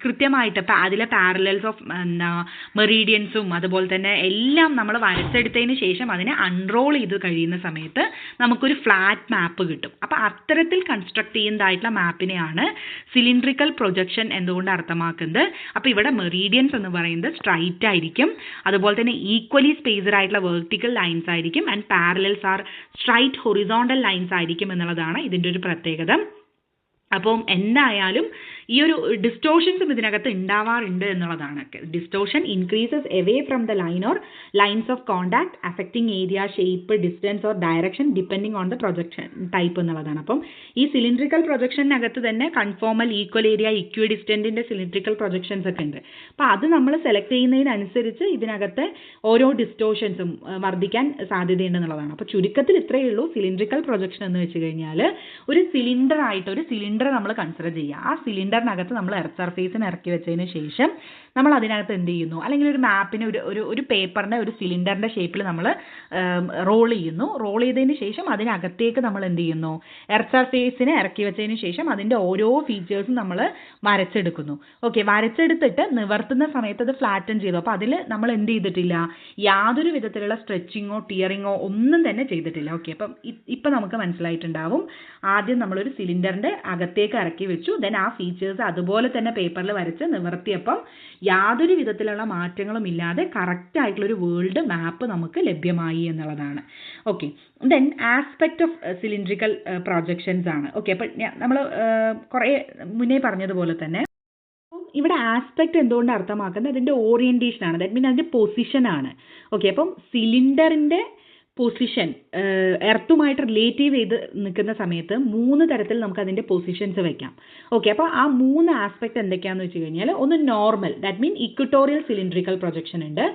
കൃത്യമായിട്ട് അതിലെ പാരലൽസ് ഓഫ് മെറിഡിയൻസും അതുപോലെ തന്നെ എല്ലാം നമ്മൾ വരച്ചെടുത്തതിന് ശേഷം അതിനെ അൺറോൾ ചെയ്ത് കഴിയുന്ന സമയത്ത് നമുക്കൊരു ഫ്ലാറ്റ് മാപ്പ് കിട്ടും. അപ്പോൾ അത്തരത്തിൽ കൺസ്ട്രക്ട് ചെയ്യുന്നതായിട്ടുള്ള മാപ്പിനെയാണ് സിലിണ്ട്രിക്കൽ പ്രൊജക്ഷൻ എന്തുകൊണ്ട് അർത്ഥമാക്കുന്നത്. അപ്പോൾ ഇവിടെ മെറിഡിയൻസ് എന്ന് പറയുന്നത് സ്ട്രൈറ്റ് ആയിരിക്കും, അതുപോലെ തന്നെ ഈക്വലി സ്പേസ്ഡ് ആയിട്ടുള്ള വെർട്ടിക്കൽ ലൈൻസ് ആയിരിക്കും, and parallels R straight horizontal lines ആയിരിക്കും എന്നുള്ളതാണ് ഇതിൻ്റെ ഒരു പ്രത്യേകത. അപ്പം എന്തായാലും ഈ ഒരു ഡിസ്റ്റോർഷൻസും ഇതിനകത്ത് ഉണ്ടാവാറുണ്ട് എന്നുള്ളതാണ്. Distortion increases away from the line or lines of contact affecting area, shape, distance or direction depending on the projection type എന്നുള്ളതാണ്. അപ്പം ഈ സിലിണ്ട്രിക്കൽ പ്രൊജക്ഷനകത്ത് തന്നെ കൺഫോമൽ, ഈക്വൽ ഏരിയ, ഇക്വി ഡിസ്റ്റൻറ്റിൻ്റെ സിലിണ്ട്രിക്കൽ പ്രൊജക്ഷൻസ് ഒക്കെ ഉണ്ട്. അപ്പോൾ അത് നമ്മൾ സെലക്ട് ചെയ്യുന്നതിനനുസരിച്ച് ഇതിനകത്ത് ഓരോ ഡിസ്റ്റോർഷൻസും വർദ്ധിക്കാൻ സാധ്യതയുണ്ടെന്നുള്ളതാണ്. അപ്പോൾ ചുരുക്കത്തിൽ ഇത്രയേ ഉള്ളൂ സിലിണ്ട്രിക്കൽ പ്രൊജക്ഷൻ എന്ന് വെച്ച് കഴിഞ്ഞാൽ. ഒരു സിലിണ്ടർ നമ്മൾ കൺസിഡർ ചെയ്യുക. ആ സിലിണ്ടറിനകത്ത് നമ്മൾ എർത്ത് സർഫേസിന് ഇറക്കി വെച്ചതിന് ശേഷം നമ്മൾ അതിനകത്ത് എന്ത് ചെയ്യുന്നു, അല്ലെങ്കിൽ ഒരു മാപ്പിന് ഒരു പേപ്പറിൻ്റെ ഒരു സിലിണ്ടറിൻ്റെ ഷേപ്പിൽ നമ്മൾ റോൾ ചെയ്യുന്നു. റോൾ ചെയ്തതിന് ശേഷം അതിനകത്തേക്ക് നമ്മൾ എന്ത് ചെയ്യുന്നു, എർത്ത് സർഫേസിനെ ഇറക്കി വെച്ചതിന് ശേഷം അതിൻ്റെ ഓരോ ഫീച്ചേഴ്സും നമ്മൾ വരച്ചെടുക്കുന്നു. ഓക്കെ, വരച്ചെടുത്തിട്ട് നിവർത്തുന്ന സമയത്ത് അത് ഫ്ലാറ്റൻ ചെയ്തു. അപ്പോൾ അതിൽ നമ്മൾ എന്ത് ചെയ്തിട്ടില്ല, യാതൊരു വിധത്തിലുള്ള സ്ട്രെച്ചിങ്ങോ ടിയറിങ്ങോ ഒന്നും തന്നെ ചെയ്തിട്ടില്ല. ഓക്കെ, അപ്പം ഇപ്പം നമുക്ക് മനസ്സിലായിട്ടുണ്ടാവും. ആദ്യം നമ്മളൊരു സിലിണ്ടറിൻ്റെ അകത്തേക്ക് ഇറക്കി വെച്ചു, ദെൻ ആ ഫീച്ചേഴ്സ് അതുപോലെ തന്നെ പേപ്പറിൽ വരച്ച് നിവർത്തിയപ്പം യാതൊരു വിധത്തിലുള്ള മാറ്റങ്ങളും ഇല്ലാതെ കറക്റ്റ് ആയിട്ടുള്ളൊരു വേൾഡ് മാപ്പ് നമുക്ക് ലഭ്യമായി എന്നുള്ളതാണ്. Okay, then aspect of cylindrical projections ആണ്. ഓക്കെ, അപ്പം നമ്മൾ കുറേ മുന്നേ പറഞ്ഞതുപോലെ തന്നെ ഇവിടെ ആസ്പെക്ട് എന്തുകൊണ്ട് അർത്ഥമാക്കുന്നത് അതിൻ്റെ ഓറിയൻറ്റേഷൻ ആണ്, ദാറ്റ് മീൻ അതിൻ്റെ പൊസിഷനാണ്. ഓക്കെ, അപ്പം സിലിണ്ടറിൻ്റെ പൊസിഷൻ എർത്തുമായിട്ട് റിലേറ്റീവ് ചെയ്ത് നിൽക്കുന്ന സമയത്ത് 3 തരത്തിൽ നമുക്ക് അതിൻ്റെ പൊസിഷൻസ് വെക്കാം. ഓക്കെ, അപ്പോൾ ആ 3 ആസ്പെക്ട് എന്തൊക്കെയാണെന്ന് വെച്ച് കഴിഞ്ഞാൽ, ഒന്ന് normal, that mean equatorial cylindrical projection ഉണ്ട്,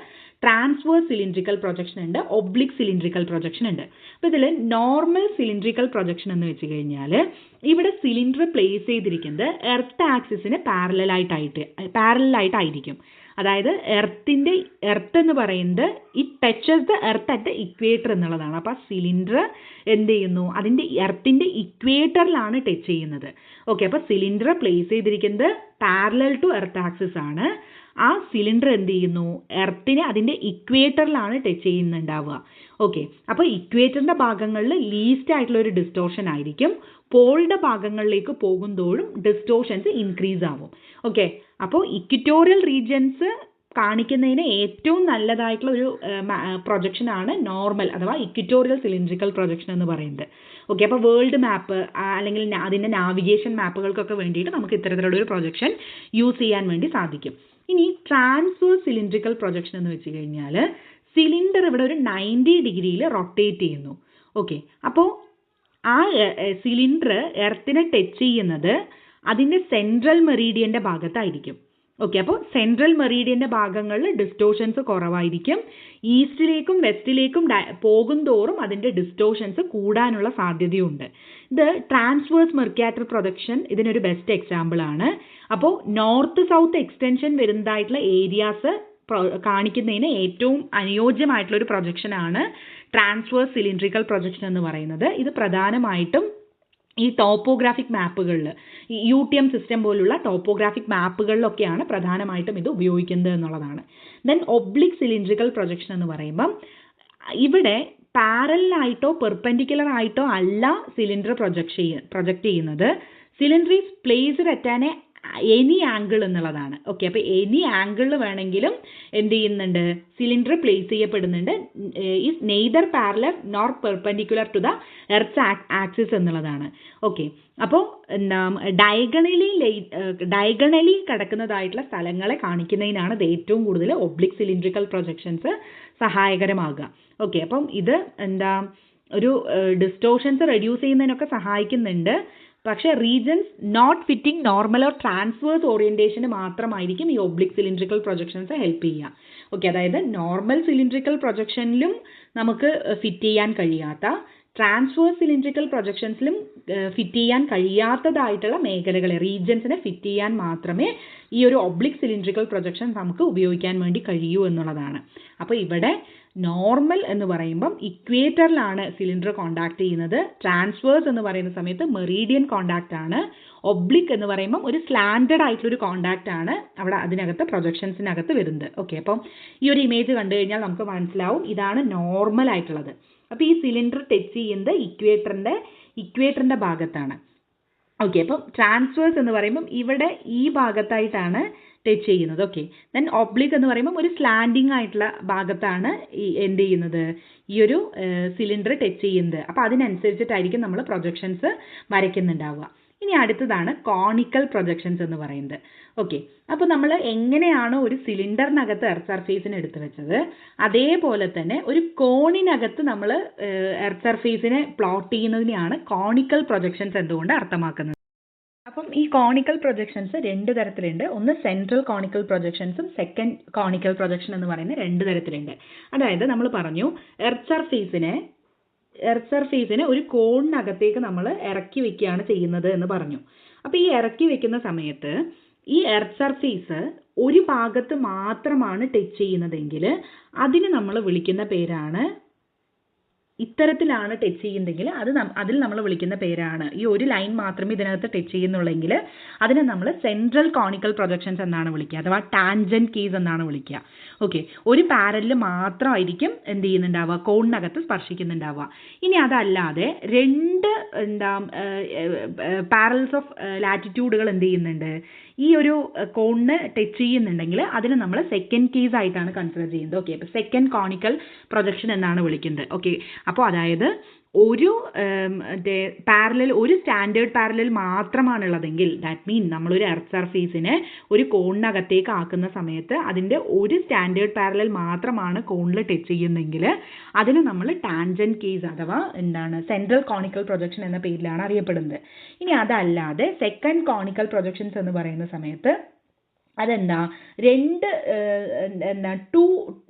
ട്രാൻസ്വേഴ്സ് സിലിണ്ട്രിക്കൽ പ്രൊജക്ഷൻ ഉണ്ട്, ഒബ്ലിക് സിലിണ്ട്രിക്കൽ പ്രൊജക്ഷൻ ഉണ്ട്. അപ്പോൾ ഇതിൽ നോർമൽ സിലിണ്ട്രിക്കൽ പ്രൊജക്ഷൻ എന്ന് വെച്ച് കഴിഞ്ഞാൽ ഇവിടെ സിലിണ്ടർ പ്ലേസ് ചെയ്തിരിക്കുന്നത് എർത്ത് ആക്സിസിന് പാരലായിട്ടായിരിക്കും. അതായത് എർത്ത് എന്ന് പറയുന്നത് it touches the earth at the equator എന്നുള്ളതാണ്. അപ്പോൾ ആ സിലിണ്ടർ എന്ത് ചെയ്യുന്നു, അതിൻ്റെ എർത്തിൻ്റെ ഇക്വേറ്ററിലാണ് ടച്ച് ചെയ്യുന്നത്. ഓക്കെ, അപ്പോൾ സിലിണ്ടർ പ്ലേസ് ചെയ്തിരിക്കുന്നത് പാരലൽ ടു എർത്ത് ആക്സിസ് ആണ്. ആ സിലിണ്ടർ എന്ത് ചെയ്യുന്നു, എർത്തിനെ അതിൻ്റെ ഇക്വേറ്ററിലാണ് ടച്ച് ചെയ്യുന്നുണ്ടാവുക. ഓക്കെ, അപ്പോൾ ഇക്വേറ്ററിൻ്റെ ഭാഗങ്ങളിൽ ലീസ്റ്റ് ആയിട്ടുള്ള ഒരു ഡിസ്റ്റോർഷൻ ആയിരിക്കും. പോളുടെ ഭാഗങ്ങളിലേക്ക് പോകുന്തോറും ഡിസ്റ്റോർഷൻസ് ഇൻക്രീസ് ആവും. ഓക്കെ, അപ്പോൾ ഇക്വറ്റോറിയൽ റീജിയൻസ് കാണിക്കുന്നതിന് ഏറ്റവും നല്ലതായിട്ടുള്ള ഒരു പ്രൊജക്ഷനാണ് നോർമൽ അഥവാ ഇക്വറ്റോറിയൽ സിലിണ്ട്രിക്കൽ പ്രൊജക്ഷൻ എന്ന് പറയുന്നത്. ഓക്കെ, അപ്പോൾ വേൾഡ് മാപ്പ് അല്ലെങ്കിൽ അതിൻ്റെ നാവിഗേഷൻ മാപ്പുകൾക്കൊക്കെ വേണ്ടിയിട്ട് നമുക്ക് ഇത്തരത്തിലുള്ള ഒരു പ്രൊജക്ഷൻ യൂസ് ചെയ്യാൻ വേണ്ടി സാധിക്കും. ഇനി ട്രാൻസ്വേഴ്സ് സിലിണ്ട്രിക്കൽ പ്രൊജക്ഷൻ എന്ന് വെച്ച് കഴിഞ്ഞാൽ സിലിണ്ടർ ഇവിടെ ഒരു 90 ഡിഗ്രിയിൽ റൊട്ടേറ്റ് ചെയ്യുന്നു. ഓക്കെ, അപ്പോൾ ആ സിലിണ്ടർ എർത്തിനെ ടച്ച് ചെയ്യുന്നത് അതിൻ്റെ സെൻട്രൽ മെറീഡിയൻ്റെ ഭാഗത്തായിരിക്കും. ഓക്കെ, അപ്പോൾ സെൻട്രൽ മെറീഡിയൻ്റെ ഭാഗങ്ങളിൽ ഡിസ്റ്റോർഷൻസ് കുറവായിരിക്കും. ഈസ്റ്റിലേക്കും വെസ്റ്റിലേക്കും പോകുന്തോറും അതിൻ്റെ ഡിസ്റ്റോർഷൻസ് കൂടാനുള്ള സാധ്യതയുണ്ട്. ഇത് ട്രാൻസ്വേഴ്സ് മെർക്കാറ്റർ പ്രൊജക്ഷൻ ഇതിനൊരു ബെസ്റ്റ് എക്സാമ്പിൾ ആണ്. അപ്പോൾ നോർത്ത് സൗത്ത് എക്സ്റ്റൻഷൻ വരുന്നതായിട്ടുള്ള ഏരിയാസ് കാണിക്കുന്നതിന് ഏറ്റവും അനുയോജ്യമായിട്ടുള്ള ഒരു പ്രൊജക്ഷനാണ് ട്രാൻസ്വേഴ്സ് സിലിണ്ട്രിക്കൽ പ്രൊജക്ഷൻ എന്ന് പറയുന്നത്. ഇത് പ്രധാനമായിട്ടും ഈ ടോപ്പോഗ്രാഫിക് മാപ്പുകളിൽ, ഈ UTM സിസ്റ്റം പോലുള്ള ടോപ്പോഗ്രാഫിക് മാപ്പുകളിലൊക്കെയാണ് പ്രധാനമായിട്ടും ഇത് ഉപയോഗിക്കുന്നത് എന്നുള്ളതാണ്. ദെൻ ഒബ്ലിക് സിലിണ്ട്രിക്കൽ പ്രൊജക്ഷൻ എന്ന് പറയുമ്പം ഇവിടെ പാരലായിട്ടോ പെർപെൻഡിക്കുലർ ആയിട്ടോ അല്ല സിലിണ്ടർ പ്രൊജക്റ്റ് ചെയ്യുന്നത്. Cylinder is placed at an any angle എന്നുള്ളതാണ്. ഓക്കെ, അപ്പോൾ എനി ആംഗിളിൽ വേണമെങ്കിലും എന്ത് ചെയ്യുന്നുണ്ട്, സിലിണ്ടർ പ്ലേസ് ചെയ്യപ്പെടുന്നുണ്ട്. Is neither parallel nor perpendicular to the earth axis എന്നുള്ളതാണ്. ഓക്കെ, അപ്പോൾ ഡയഗണലി കിടക്കുന്നതായിട്ടുള്ള സ്ഥലങ്ങളെ കാണിക്കുന്നതിനാണ് ഇത് ഏറ്റവും കൂടുതൽ ഒബ്ലിക് സിലിണ്ട്രിക്കൽ പ്രൊജക്ഷൻസ് സഹായകരമാകുക. ഓക്കെ, അപ്പം ഇത് ഒരു ഡിസ്റ്റോർഷൻസ് റെഡ്യൂസ് ചെയ്യുന്നതിനൊക്കെ സഹായിക്കുന്നുണ്ട്. പക്ഷേ regions not fitting normal or transverse ഓറിയൻറ്റേഷന് മാത്രമായിരിക്കും ഈ ഒബ്ലിക് സിലിണ്ട്രിക്കൽ പ്രൊജക്ഷൻസ് ഹെൽപ്പ് ചെയ്യുക. ഓക്കെ, അതായത് നോർമൽ സിലിണ്ട്രിക്കൽ പ്രൊജക്ഷനിലും നമുക്ക് ഫിറ്റ് ചെയ്യാൻ കഴിയാത്ത, ട്രാൻസ്വേഴ്സ് സിലിണ്ട്രിക്കൽ പ്രൊജക്ഷൻസിലും ഫിറ്റ് ചെയ്യാൻ കഴിയാത്തതായിട്ടുള്ള മേഖലകളെ, റീജിയൻസിനെ ഫിറ്റ് ചെയ്യാൻ മാത്രമേ ഈ ഒരു ഒബ്ലിക് സിലിണ്ട്രിക്കൽ പ്രൊജക്ഷൻ നമുക്ക് ഉപയോഗിക്കാൻ വേണ്ടി കഴിയൂ എന്നുള്ളതാണ്. അപ്പോൾ ഇവിടെ നോർമൽ എന്ന് പറയുമ്പം ഇക്വേറ്ററിലാണ് സിലിണ്ടർ കോണ്ടാക്ട് ചെയ്യുന്നത്. ട്രാൻസ്വേഴ്സ് എന്ന് പറയുന്ന സമയത്ത് മെറീഡിയൻ കോണ്ടാക്ട് ആണ്. ഒബ്ലിക് എന്ന് പറയുമ്പം ഒരു സ്ലാൻഡഡ് ആയിട്ടുള്ളൊരു കോണ്ടാക്ട് ആണ് അവിടെ അതിനകത്ത് പ്രൊജക്ഷൻസിനകത്ത് വരുന്നത്. ഓക്കെ, അപ്പം ഈ ഒരു ഇമേജ് കണ്ടു കഴിഞ്ഞാൽ നമുക്ക് മനസ്സിലാവും ഇതാണ് നോർമൽ ആയിട്ടുള്ളത്. അപ്പോൾ ഈ സിലിണ്ടർ ടച്ച് ചെയ്യുന്നത് ഇക്വേറ്ററിൻ്റെ ഭാഗത്താണ്. ഓക്കെ, അപ്പം ട്രാൻസ്വേഴ്സ് എന്ന് പറയുമ്പം ഇവിടെ ഈ ഭാഗത്തായിട്ടാണ് ടച്ച് ചെയ്യുന്നത്. ഓക്കെ, ദെൻ ഒബ്ലിക് എന്ന് പറയുമ്പം ഒരു സ്ലാൻഡിങ് ആയിട്ടുള്ള ഭാഗത്താണ് എന്ത് ചെയ്യുന്നത്, ഈ ഒരു സിലിണ്ടർ ടച്ച് ചെയ്യുന്നത്. അപ്പോൾ അതിനനുസരിച്ചിട്ടായിരിക്കും നമ്മൾ പ്രൊജക്ഷൻസ് വരയ്ക്കുന്നുണ്ടാവുക. ഇനി അടുത്തതാണ് കോണിക്കൽ പ്രൊജക്ഷൻസ് എന്ന് പറയുന്നത്. ഓക്കെ, അപ്പോൾ നമ്മൾ എങ്ങനെയാണ് ഒരു സിലിണ്ടറിനകത്ത് എർത്ത് സർഫേസിന് എടുത്തു വെച്ചത്, അതേപോലെ തന്നെ ഒരു കോണിനകത്ത് നമ്മൾ എർത്ത് സർഫേസിനെ പ്ലോട്ട് ചെയ്യുന്നതിനെയാണ് കോണിക്കൽ പ്രൊജക്ഷൻസ് എന്തുകൊണ്ട് അർത്ഥമാക്കുന്നത്. അപ്പം ഈ കോണിക്കൽ പ്രൊജക്ഷൻസ് 2 തരത്തിലുണ്ട്. ഒന്ന് സെൻട്രൽ കോണിക്കൽ പ്രൊജക്ഷൻസും സെക്കൻഡ് കോണിക്കൽ പ്രൊജക്ഷൻ എന്ന് പറയുന്ന 2 തരത്തിലുണ്ട്. അതായത് നമ്മൾ പറഞ്ഞു എർത്ത് സർഫേസിനെ ഒരു കോണിനകത്തേക്ക് നമ്മൾ ഇറക്കി വെക്കുകയാണ് ചെയ്യുന്നത് എന്ന് പറഞ്ഞു. അപ്പോൾ ഈ ഇറക്കി വെക്കുന്ന സമയത്ത് ഈ എർത്ത് സർഫേസ് ഒരു ഭാഗത്ത് മാത്രമാണ് ടച്ച് ചെയ്യുന്നതെങ്കിൽ അതിന് നമ്മൾ വിളിക്കുന്ന പേരാണ്, ഇത്തരത്തിലാണ് ടച്ച് ചെയ്യുന്നതെങ്കിൽ അതിൽ നമ്മൾ വിളിക്കുന്ന പേരാണ്, ഈ ഒരു ലൈൻ മാത്രമേ ഇതിനകത്ത് ടച്ച് ചെയ്യുന്നുള്ളെങ്കിൽ അതിനെ നമ്മൾ സെൻട്രൽ കോണിക്കൽ പ്രൊജക്ഷൻസ് എന്നാണ് വിളിക്കുക, അഥവാ ടാൻജന്റ് കേസ് എന്നാണ് വിളിക്കുക. ഓക്കെ, ഒരു പാരലിൽ മാത്രമായിരിക്കും എന്ത് ചെയ്യുന്നുണ്ടാവുക, കോണിനകത്ത് സ്പർശിക്കുന്നുണ്ടാവുക. ഇനി അതല്ലാതെ രണ്ട് പാരൽസ് ഓഫ് ലാറ്റിറ്റ്യൂഡുകൾ എന്ത് ചെയ്യുന്നുണ്ട്, ഈ ഒരു കോണിന് ടച്ച് ചെയ്യുന്നുണ്ടെങ്കിൽ അതിനെ നമ്മൾ സെക്കൻഡ് കേസ് ആയിട്ടാണ് കൺസിഡർ ചെയ്യുന്നത്. ഓക്കെ, അപ്പോൾ സെക്കൻഡ് കോണിക്കൽ പ്രൊജക്ഷൻ എന്നാണ് വിളിക്കുന്നത്. ഓക്കെ, അപ്പോൾ അതായത് ഒരു പാരലൽ, ഒരു സ്റ്റാൻഡേർഡ് പാരലൽ മാത്രമാണുള്ളതെങ്കിൽ, ദാറ്റ് മീൻ നമ്മളൊരു എർത്ത് സർഫേസിനെ ഒരു കോണിനകത്തേക്ക് ആക്കുന്ന സമയത്ത് അതിൻ്റെ ഒരു സ്റ്റാൻഡേർഡ് പാരലൽ മാത്രമാണ് കോണിൽ ടച്ച് ചെയ്യുന്നതെങ്കിൽ അതിന് നമ്മൾ ടാൻജന്റ് കേസ് അഥവാ സെൻട്രൽ കോണിക്കൽ പ്രൊജക്ഷൻ എന്ന പേരിലാണ് അറിയപ്പെടുന്നത്. ഇനി അതല്ലാതെ സെക്കൻഡ് കോണിക്കൽ പ്രൊജക്ഷൻസ് എന്ന് പറയുന്ന സമയത്ത് അതെന്താ,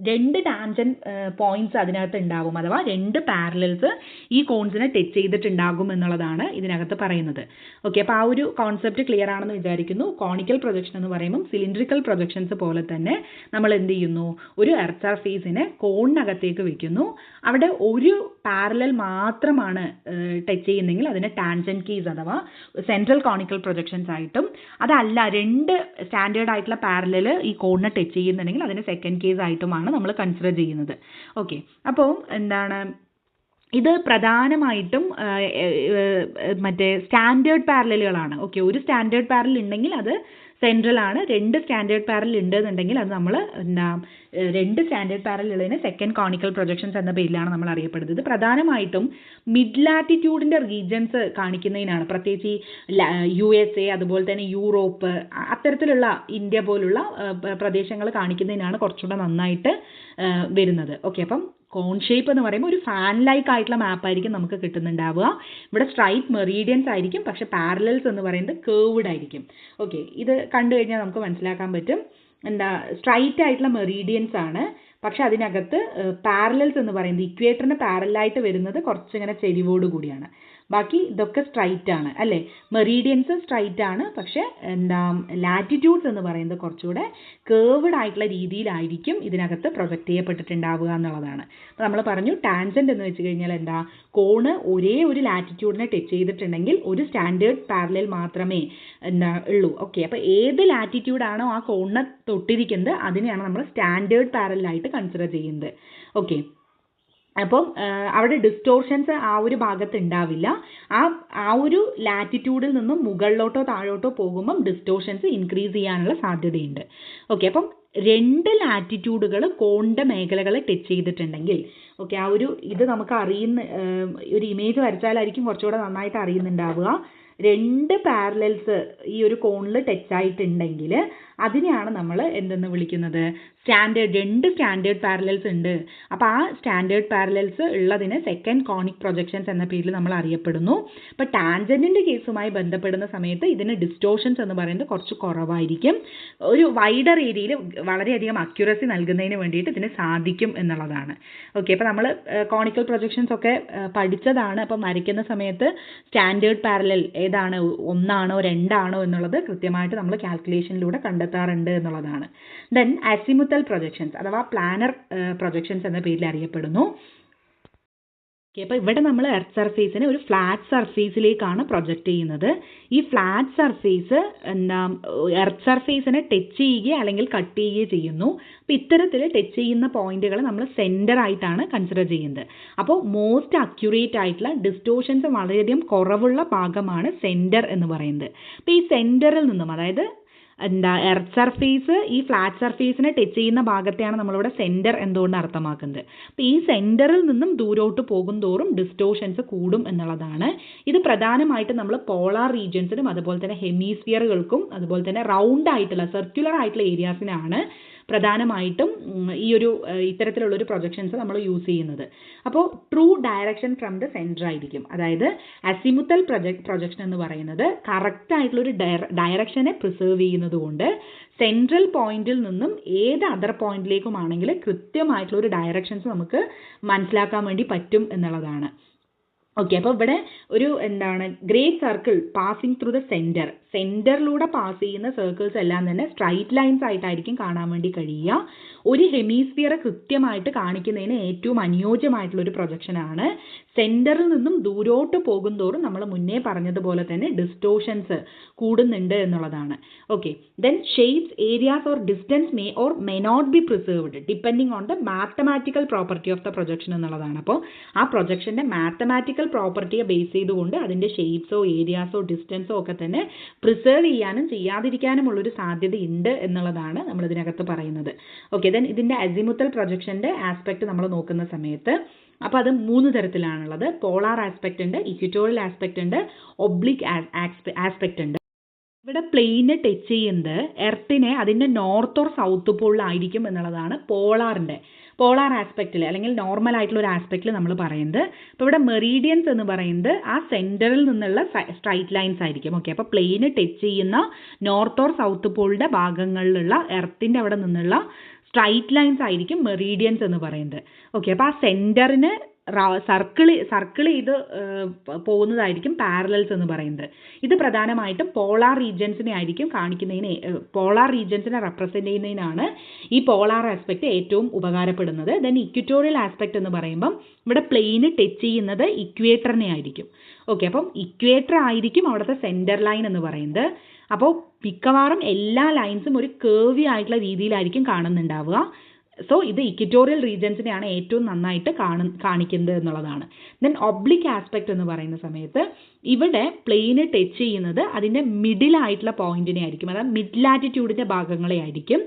രണ്ട് ടാൻജന്റ് പോയിന്റ്സ് അതിനകത്ത് ഉണ്ടാകും, അഥവാ രണ്ട് പാരലൽസ് ഈ കോൺസിനെ ടച്ച് ചെയ്തിട്ടുണ്ടാകും എന്നുള്ളതാണ് ഇതിനകത്ത് പറയുന്നത്. ഓക്കെ, അപ്പോൾ ആ ഒരു കോൺസെപ്റ്റ് ക്ലിയർ ആണെന്ന് വിചാരിക്കുന്നു. കോണിക്കൽ പ്രൊജക്ഷൻ എന്ന് പറയുമ്പോൾ സിലിണ്ടറിക്കൽ പ്രൊജക്ഷൻസ് പോലെ തന്നെ നമ്മൾ എന്ത് ചെയ്യുന്നു, ഒരു എർത്ത് സർഫേസിനെ കോണിനകത്തേക്ക് വെക്കുന്നു, അവിടെ ഒരു പാരലൽ മാത്രമാണ് ടച്ച് ചെയ്യുന്നതെങ്കിൽ അതിനെ ടാൻജന്റ് കേസ് അഥവാ സെൻട്രൽ കോണിക്കൽ പ്രൊജക്ഷൻസ് ആയിട്ടും, അതല്ല രണ്ട് സ്റ്റാൻഡേർഡ് ആയിട്ടുള്ള പാരലൽ ഈ കോണിനെ ടച്ച് ചെയ്യുന്നുണ്ടെങ്കിൽ അതിനെ സെക്കൻഡ് കേസ് ആയിട്ടുമാണ് നമ്മൾ കൺസിഡർ ചെയ്യുന്നത്. ഓക്കെ, അപ്പോൾ ഇത് പ്രധാനമായിട്ടും മറ്റേ സ്റ്റാൻഡേർഡ് പാരലലുകളാണ്. ഓക്കെ, ഒരു സ്റ്റാൻഡേർഡ് പാരലൽ ഉണ്ടെങ്കിൽ അത് സെൻട്രൽ ആണ്, രണ്ട് സ്റ്റാൻഡേർഡ് പാരലൽ ഉണ്ടെന്നുണ്ടെങ്കിൽ അത് നമ്മൾ രണ്ട് സ്റ്റാൻഡേർഡ് പാരലൽ ഉള്ളതിന് സെക്കൻഡ് കോണിക്കൽ പ്രൊജക്ഷൻസ് എന്ന പേരിലാണ് നമ്മൾ അറിയപ്പെടുന്നത്. ഇത് പ്രധാനമായിട്ടും മിഡ് ലാറ്റിറ്റ്യൂഡിൻ്റെ റീജിയൻസ് കാണിക്കുന്നതിനാണ്, പ്രത്യേകിച്ച് ഈ USA അതുപോലെ തന്നെ യൂറോപ്പ് അത്തരത്തിലുള്ള ഇന്ത്യ പോലുള്ള പ്രദേശങ്ങൾ കാണിക്കുന്നതിനാണ് കുറച്ചുകൂടെ നന്നായിട്ട് വരുന്നത്. ഓക്കെ, അപ്പം കോൺ ഷേപ്പ് എന്ന് പറയുമ്പോൾ ഒരു ഫാൻ ലൈക്ക് ആയിട്ടുള്ള മാപ്പായിരിക്കും നമുക്ക് കിട്ടുന്നുണ്ടാവുക. ഇവിടെ സ്ട്രൈറ്റ് മെറീഡിയൻസ് ആയിരിക്കും, പക്ഷെ പാരലൽസ് എന്ന് പറയുന്നത് കേർവ്ഡ് ആയിരിക്കും. ഓക്കെ, ഇത് കണ്ടു കഴിഞ്ഞാൽ നമുക്ക് മനസ്സിലാക്കാൻ പറ്റും, സ്ട്രൈറ്റ് ആയിട്ടുള്ള മെറീഡിയൻസ് ആണ്, പക്ഷെ അതിനകത്ത് പാരലൽസ് എന്ന് പറയുന്നത് ഇക്വേറ്ററിന് പാരലായിട്ട് വരുന്നത് കുറച്ചിങ്ങനെ ചെരിവോട് കൂടിയാണ്. ബാക്കി ഇതൊക്കെ സ്ട്രൈറ്റ് ആണ് അല്ലേ, മെറീഡിയൻസ് സ്ട്രൈറ്റ് ആണ്, പക്ഷെ ലാറ്റിറ്റ്യൂഡ്സ് എന്ന് പറയുന്നത് കുറച്ചുകൂടെ കേർവ്ഡ് ആയിട്ടുള്ള രീതിയിലായിരിക്കും ഇതിനകത്ത് പ്രൊജക്റ്റ് ചെയ്യപ്പെട്ടിട്ടുണ്ടാവുക എന്നുള്ളതാണ്. അപ്പോൾ നമ്മൾ പറഞ്ഞു ടാൻജന്റ് എന്ന് വെച്ച് കഴിഞ്ഞാൽ കോണ് ഒരേ ഒരു ലാറ്റിറ്റ്യൂഡിനെ ടച്ച് ചെയ്തിട്ടുണ്ടെങ്കിൽ ഒരു സ്റ്റാൻഡേർഡ് പാരലൽ മാത്രമേ ഉള്ളൂ. ഓക്കെ, അപ്പോൾ ഏത് ലാറ്റിറ്റ്യൂഡാണോ ആ കോണിനെ തൊട്ടിരിക്കുന്നത് അതിനെയാണ് നമ്മൾ സ്റ്റാൻഡേർഡ് പാരലായിട്ട് കൺസിഡർ ചെയ്യുന്നത്. ഓക്കെ, അപ്പം അവിടെ ഡിസ്റ്റോർഷൻസ് ആ ഒരു ഭാഗത്ത് ഉണ്ടാവില്ല. ആ ഒരു ലാറ്റിറ്റ്യൂഡിൽ നിന്നും മുകളിലോട്ടോ താഴോട്ടോ പോകുമ്പം ഡിസ്റ്റോർഷൻസ് ഇൻക്രീസ് ചെയ്യാനുള്ള സാധ്യതയുണ്ട്. ഓക്കെ, അപ്പം രണ്ട് ലാറ്റിറ്റ്യൂഡുകൾ കോണിൻ്റെ മേഖലകളെ ടച്ച് ചെയ്തിട്ടുണ്ടെങ്കിൽ, ഓക്കെ, ആ ഒരു ഇത് നമുക്ക് ഒരു ഇമേജ് വരച്ചാലായിരിക്കും കുറച്ചുകൂടെ നന്നായിട്ട് അറിയുന്നുണ്ടാവുക. രണ്ട് പാരലൽസ് ഈ ഒരു കോണിൽ ടച്ച് ആയിട്ടുണ്ടെങ്കിൽ അതിനെയാണ് നമ്മൾ എന്തെന്ന് വിളിക്കുന്നത്, രണ്ട് സ്റ്റാൻഡേർഡ് പാരലൽസ് ഉണ്ട്. അപ്പോൾ ആ സ്റ്റാൻഡേർഡ് പാരലൽസ് ഉള്ളതിന് സെക്കൻഡ് കോണിക് പ്രൊജക്ഷൻസ് എന്ന പേരിൽ നമ്മൾ അറിയപ്പെടുന്നു. അപ്പോൾ ടാൻജന്റിൻ്റെ കേസുമായി ബന്ധപ്പെടുന്ന സമയത്ത് ഇതിന് ഡിസ്റ്റോർഷൻസ് എന്ന് പറയുന്നത് കുറച്ച് കുറവായിരിക്കും. ഒരു വൈഡർ ഏരിയയിൽ വളരെയധികം അക്യുറസി നൽകുന്നതിന് വേണ്ടിയിട്ട് ഇതിന് സാധിക്കും എന്നുള്ളതാണ്. ഓക്കെ, അപ്പോൾ നമ്മൾ കോണിക്കൽ പ്രൊജക്ഷൻസ് ഒക്കെ പഠിച്ചതാണ്. അപ്പം വരയ്ക്കുന്ന സമയത്ത് സ്റ്റാൻഡേർഡ് പാരലൽ ഏതാണ്, ഒന്നാണോ രണ്ടാണോ എന്നുള്ളത് കൃത്യമായിട്ട് നമ്മൾ കാൽക്കുലേഷനിലൂടെ കണ്ടെത്താറുണ്ട് എന്നുള്ളതാണ്. ദെൻ അസിമുത്തൽ പ്രൊജക്ഷൻസ് അഥവാ പ്ലാനർ പ്രൊജക്ഷൻസ് എന്ന പേരിൽ അറിയപ്പെടുന്നു. ഓക്കെ, അപ്പോൾ ഇവിടെ നമ്മൾ എർത്ത് സർഫേസിനെ ഒരു ഫ്ലാറ്റ് സർഫേസിലേക്കാണ് പ്രൊജക്റ്റ് ചെയ്യുന്നത്. ഈ ഫ്ലാറ്റ് സർഫേസ് എർത്ത് സർഫേസിനെ ടച്ച് ചെയ്യുകയോ അല്ലെങ്കിൽ കട്ട് ചെയ്യുകയോ ചെയ്യുന്നു. അപ്പോൾ ഇത്തരത്തിൽ ടച്ച് ചെയ്യുന്ന പോയിന്റുകൾ നമ്മൾ സെൻറ്റർ ആയിട്ടാണ് കൺസിഡർ ചെയ്യുന്നത്. അപ്പോൾ മോസ്റ്റ് അക്യുറേറ്റ് ആയിട്ടുള്ള ഡിസ്റ്റോർഷൻസ് വളരെയധികം കുറവുള്ള ഭാഗമാണ് സെൻറ്റർ എന്ന് പറയുന്നത്. അപ്പോൾ ഈ സെൻറ്ററിൽ നിന്നും, അതായത് എർത്ത് സർഫേസ് ഈ ഫ്ലാറ്റ് സർഫേസിനെ ടച്ച് ചെയ്യുന്ന ഭാഗത്തെയാണ് നമ്മളിവിടെ സെൻറ്റർ എന്തുകൊണ്ട് അർത്ഥമാക്കുന്നത്. അപ്പോൾ ഈ സെൻറ്ററിൽ നിന്നും ദൂരോട്ട് പോകും തോറും ഡിസ്റ്റോർഷൻസ് കൂടും എന്നുള്ളതാണ്. ഇത് പ്രധാനമായിട്ടും നമ്മൾ പോളാർ റീജിയൻസിനും അതുപോലെ തന്നെ ഹെമിസ്ഫിയറുകൾക്കും അതുപോലെ തന്നെ റൗണ്ട് ആയിട്ടുള്ള സർക്യുലർ ആയിട്ടുള്ള ഏരിയാസിനാണ് പ്രധാനമായിട്ടും ഈ ഒരു ഇത്തരത്തിലുള്ളൊരു പ്രൊജക്ഷൻസ് നമ്മൾ യൂസ് ചെയ്യുന്നത്. അപ്പോൾ true direction from the centre ആയിരിക്കും. അതായത് അസിമുത്തൽ പ്രൊജക്ഷൻ എന്ന് പറയുന്നത് കറക്റ്റ് ആയിട്ടുള്ളൊരു ഡയറക്ഷനെ പ്രിസർവ് ചെയ്യുന്നത് കൊണ്ട് സെൻട്രൽ പോയിന്റിൽ നിന്നും ഏത് അതർ പോയിന്റിലേക്കുമാണെങ്കിൽ കൃത്യമായിട്ടുള്ളൊരു ഡയറക്ഷൻസ് നമുക്ക് മനസ്സിലാക്കാൻ വേണ്ടി പറ്റും എന്നുള്ളതാണ്. ഓക്കെ, അപ്പോൾ ഇവിടെ ഒരു great circle passing through the centre. സെൻറ്ററിലൂടെ പാസ് ചെയ്യുന്ന സർക്കിൾസ് എല്ലാം തന്നെ സ്ട്രൈറ്റ് ലൈൻസ് ആയിട്ടായിരിക്കും കാണാൻ വേണ്ടി കഴിയുക. ഒരു ഹെമിസ്ഫിയർ കൃത്യമായിട്ട് കാണിക്കുന്നതിന് ഏറ്റവും അനുയോജ്യമായിട്ടുള്ള ഒരു പ്രൊജക്ഷനാണ്. സെൻറ്ററിൽ നിന്നും ദൂരോട്ട് പോകുന്തോറും നമ്മൾ മുന്നേ പറഞ്ഞതുപോലെ തന്നെ ഡിസ്റ്റോഷൻസ് കൂടുന്നുണ്ട് എന്നുള്ളതാണ്. Okay, then shapes, areas or distance may or may not be preserved depending on the mathematical property of the projection എന്നുള്ളതാണ്. അപ്പോൾ ആ പ്രൊജക്ഷൻ്റെ മാത്തമാറ്റിക്കൽ പ്രോപ്പർട്ടിയെ ബേസ് ചെയ്തുകൊണ്ട് അതിൻ്റെ ഷേപ്സോ ഏരിയാസോ ഡിസ്റ്റൻസോ ഒക്കെ തന്നെ പ്രിസേർവ് ചെയ്യാനും ചെയ്യാതിരിക്കാനുമുള്ളൊരു സാധ്യതയുണ്ട് എന്നുള്ളതാണ് നമ്മൾ ഇതിനകത്ത് പറയുന്നത്. ഓക്കെ, ദെൻ ഇതിൻ്റെ അസിമുത്തൽ പ്രൊജക്ഷൻ്റെ ആസ്പെക്ട് നമ്മൾ നോക്കുന്ന സമയത്ത് അപ്പോൾ അത് 3 തരത്തിലാണുള്ളത്. പോളാർ ആസ്പെക്റ്റ് ഉണ്ട്, ഇക്വറ്റോറിയൽ ആസ്പെക്റ്റ് ഉണ്ട്, ഒബ്ലിക് ആസ്പെക്റ്റ് ഉണ്ട്. ഇവിടെ പ്ലെയിന് ടച്ച് ചെയ്യുന്നത് എർത്തിനെ അതിൻ്റെ നോർത്ത് ഓർ സൗത്ത് പോളിലായിരിക്കും എന്നുള്ളതാണ് പോളാർ ആസ്പെക്റ്റിൽ അല്ലെങ്കിൽ നോർമൽ ആയിട്ടുള്ള ഒരു ആസ്പെക്റ്റിൽ നമ്മൾ പറയുന്നത്. അപ്പോൾ ഇവിടെ മെറീഡിയൻസ് എന്ന് പറയുന്നത് ആ സെൻറ്ററിൽ നിന്നുള്ള സ്ട്രൈറ്റ് ലൈൻസ് ആയിരിക്കും. ഓക്കെ, അപ്പോൾ പ്ലെയിന് ടച്ച് ചെയ്യുന്ന നോർത്ത് ഓർ സൗത്ത് പോളിൻ്റെ ഭാഗങ്ങളിലുള്ള എർത്തിൻ്റെ അവിടെ നിന്നുള്ള സ്ട്രൈറ്റ് ലൈൻസ് ആയിരിക്കും മെറീഡിയൻസ് എന്ന് പറയുന്നത്. ഓക്കെ, അപ്പോൾ ആ സെൻറ്ററിന് സർക്കിൾ ചെയ്ത് പോകുന്നതായിരിക്കും പാരലൽസ് എന്ന് പറയുന്നത്. ഇത് പ്രധാനമായിട്ടും പോളാർ റീജിയൻസിനെ ആയിരിക്കും കാണിക്കുന്നതിന്, പോളാർ റീജിയൻസിനെ റെപ്രസെൻറ്റ് ചെയ്യുന്നതിനാണ് ഈ പോളാർ ആസ്പെക്റ്റ് ഏറ്റവും ഉപകാരപ്പെടുന്നത്. ദെൻ ഇക്വറ്റോറിയൽ ആസ്പെക്റ്റ് എന്ന് പറയുമ്പം ഇവിടെ പ്ലെയിന് ടച്ച് ചെയ്യുന്നത് ഇക്വേറ്ററിനെ ആയിരിക്കും. ഓക്കെ, അപ്പം ഇക്വേറ്റർ ആയിരിക്കും അവിടുത്തെ സെൻറ്റർ ലൈൻ എന്ന് പറയുന്നത്. അപ്പോൾ മിക്കവാറും എല്ലാ ലൈൻസും ഒരു കേർവി ആയിട്ടുള്ള രീതിയിലായിരിക്കും കാണുന്നുണ്ടാവുക. സോ ഇത് ഇക്വറ്റോറിയൽ റീജിയൻസിനെയാണ് ഏറ്റവും നന്നായിട്ട് കാണിക്കുന്നത് എന്നുള്ളതാണ്. ദെൻ ഒബ്ലിക് ആസ്പെക്റ്റ് എന്ന് പറയുന്ന സമയത്ത് ഇവിടെ പ്ലെയിന് ടച്ച് ചെയ്യുന്നത് അതിൻ്റെ മിഡിലായിട്ടുള്ള പോയിന്റിനെ ആയിരിക്കും, അതായത് മിഡ് ലാറ്റിറ്റ്യൂഡിൻ്റെ ഭാഗങ്ങളെ ആയിരിക്കും.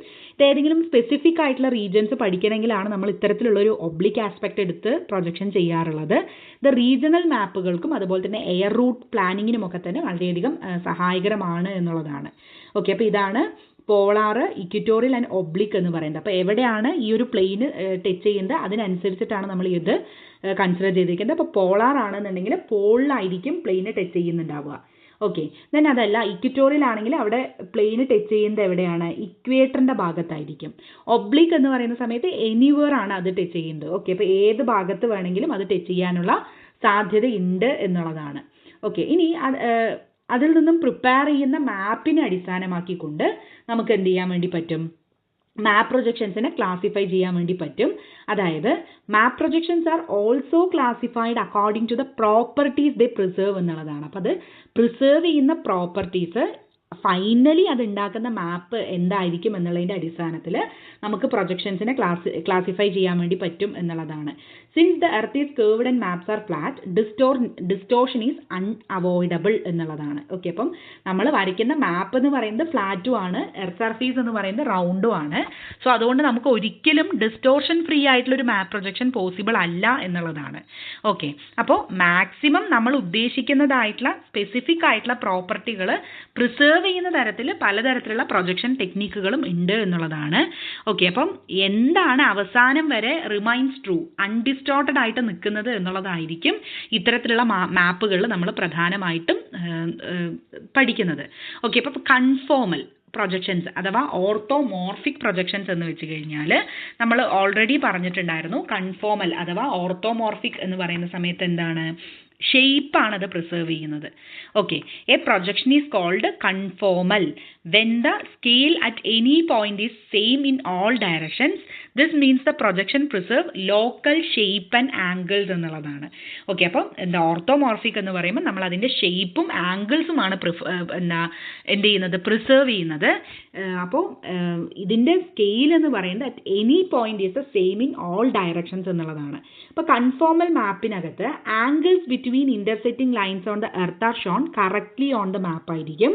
ഏതെങ്കിലും സ്പെസിഫിക് ആയിട്ടുള്ള റീജിയൻസ് പഠിക്കണമെങ്കിലാണ് നമ്മൾ ഇത്തരത്തിലുള്ളൊരു ഒബ്ലിക് ആസ്പെക്റ്റ് എടുത്ത് പ്രൊജക്ഷൻ ചെയ്യാറുള്ളത്. ഇത് റീജിയണൽ മാപ്പുകൾക്കും അതുപോലെ തന്നെ എയർ റൂട്ട് പ്ലാനിങ്ങിനും ഒക്കെ തന്നെ വളരെയധികം സഹായകരമാണ് എന്നുള്ളതാണ്. ഓക്കെ, അപ്പോൾ ഇതാണ് പോളാർ, ഇക്വറ്റോറിയൽ ആൻഡ് ഒബ്ലിക് എന്ന് പറയുന്നത്. അപ്പോൾ എവിടെയാണ് ഈ ഒരു പ്ലെയിന് ടച്ച് ചെയ്യുന്നത് അതിനനുസരിച്ചിട്ടാണ് നമ്മൾ ഇത് കൺസിഡർ ചെയ്തിരിക്കുന്നത്. അപ്പോൾ പോളാർ ആണെന്നുണ്ടെങ്കിൽ പോളിലായിരിക്കും പ്ലെയിന് ടച്ച് ചെയ്യുന്നുണ്ടാവുക. ഓക്കെ, ദെൻ അതല്ല ഇക്വറ്റോറിയൽ ആണെങ്കിൽ അവിടെ പ്ലെയിന് ടച്ച് ചെയ്യുന്നത് എവിടെയാണ്, ഇക്വേറ്ററിൻ്റെ ഭാഗത്തായിരിക്കും. ഒബ്ലിക് എന്ന് പറയുന്ന സമയത്ത് എനിവേർ ആണ് അത് ടച്ച് ചെയ്യുന്നത്. ഓക്കെ, അപ്പോൾ ഏത് ഭാഗത്ത് വേണമെങ്കിലും അത് ടച്ച് ചെയ്യാനുള്ള സാധ്യതയുണ്ട് എന്നുള്ളതാണ്. ഓക്കെ, ഇനി അതിൽ നിന്നും പ്രിപ്പയർ ചെയ്യുന്ന മാപ്പിനെ അടിസ്ഥാനമാക്കിക്കൊണ്ട് നമുക്ക് എന്ത് ചെയ്യാൻ വേണ്ടി പറ്റും, മാപ്പ് പ്രൊജക്ഷൻസിനെ ക്ലാസിഫൈ ചെയ്യാൻ വേണ്ടി പറ്റും. അതായത് map projections are also classified according to the properties they preserve എന്നുള്ളതാണ്. അപ്പോൾ അത് പ്രിസേർവ് ചെയ്യുന്ന പ്രോപ്പർട്ടീസ് ഫൈനലി അത് ഉണ്ടാക്കുന്ന മാപ്പ് എന്തായിരിക്കും എന്നുള്ളതിൻ്റെ അടിസ്ഥാനത്തിൽ നമുക്ക് പ്രൊജക്ഷൻസിനെ ക്ലാസിഫൈ ചെയ്യാൻ വേണ്ടി പറ്റും എന്നുള്ളതാണ്. Since the earth is curved and maps are flat, distortion is unavoidable എന്നുള്ളതാണ്. ഓക്കെ, അപ്പം നമ്മൾ വരയ്ക്കുന്ന മാപ്പ് എന്ന് പറയുന്നത് ഫ്ലാറ്റും ആണ്, എർത്ത് സർഫേസ് എന്ന് പറയുന്നത് റൗണ്ടും ആണ്. സോ അതുകൊണ്ട് നമുക്ക് ഒരിക്കലും ഡിസ്റ്റോർഷൻ ഫ്രീ ആയിട്ടുള്ളൊരു മാപ്പ് പ്രൊജക്ഷൻ പോസിബിൾ അല്ല എന്നുള്ളതാണ്. ഓക്കെ, അപ്പോൾ മാക്സിമം നമ്മൾ ഉദ്ദേശിക്കുന്നതായിട്ടുള്ള സ്പെസിഫിക് ആയിട്ടുള്ള പ്രോപ്പർട്ടികൾ പ്രിസേർവ് ചെയ്യുന്ന തരത്തിൽ പലതരത്തിലുള്ള പ്രൊജക്ഷൻ ടെക്നിക്കുകളും ഉണ്ട് എന്നുള്ളതാണ്. ഓക്കെ, അപ്പം എന്താണ് അവസാനം വരെ റിമൈൻസ് ട്രൂ, അൺഡിസ്റ്റോർട്ടഡ് ആയിട്ട് നിൽക്കുന്നത് എന്നുള്ളതായിരിക്കും ഇത്തരത്തിലുള്ള മാപ്പുകളിൽ നമ്മൾ പ്രധാനമായിട്ടും പഠിക്കുന്നത്. ഓക്കെ, അപ്പോൾ കൺഫോമൽ പ്രൊജക്ഷൻസ് അഥവാ ഓർത്തോമോർഫിക് പ്രൊജക്ഷൻസ് എന്ന് വെച്ച് കഴിഞ്ഞാൽ നമ്മൾ ഓൾറെഡി പറഞ്ഞിട്ടുണ്ടായിരുന്നു. കൺഫോമൽ അഥവാ ഓർത്തോമോർഫിക് എന്ന് പറയുന്ന സമയത്ത് എന്താണ്, ഷേപ്പാണ് അത് പ്രിസേർവ് ചെയ്യുന്നത്. Okay, a projection is called conformal when the scale at any point is same in all directions. This means the projection preserve local shape and angles എന്നുള്ളതാണ്. ഓക്കെ, അപ്പം എന്താ ഓർത്തോമോർഫിക് എന്ന് പറയുമ്പോൾ നമ്മൾ അതിൻ്റെ ഷേപ്പും ആംഗിൾസുമാണ് എന്ത് ചെയ്യുന്നത്, പ്രിസേർവ് ചെയ്യുന്നത്. അപ്പോൾ ഇതിൻ്റെ സ്കെയിൽ എന്ന് പറയുന്നത് at any point is the same in all directions എന്നുള്ളതാണ്. അപ്പോൾ കൺഫോമൽ മാപ്പിനകത്ത് angles between intersecting lines on the earth are shown correctly on the map ആയിരിക്കും.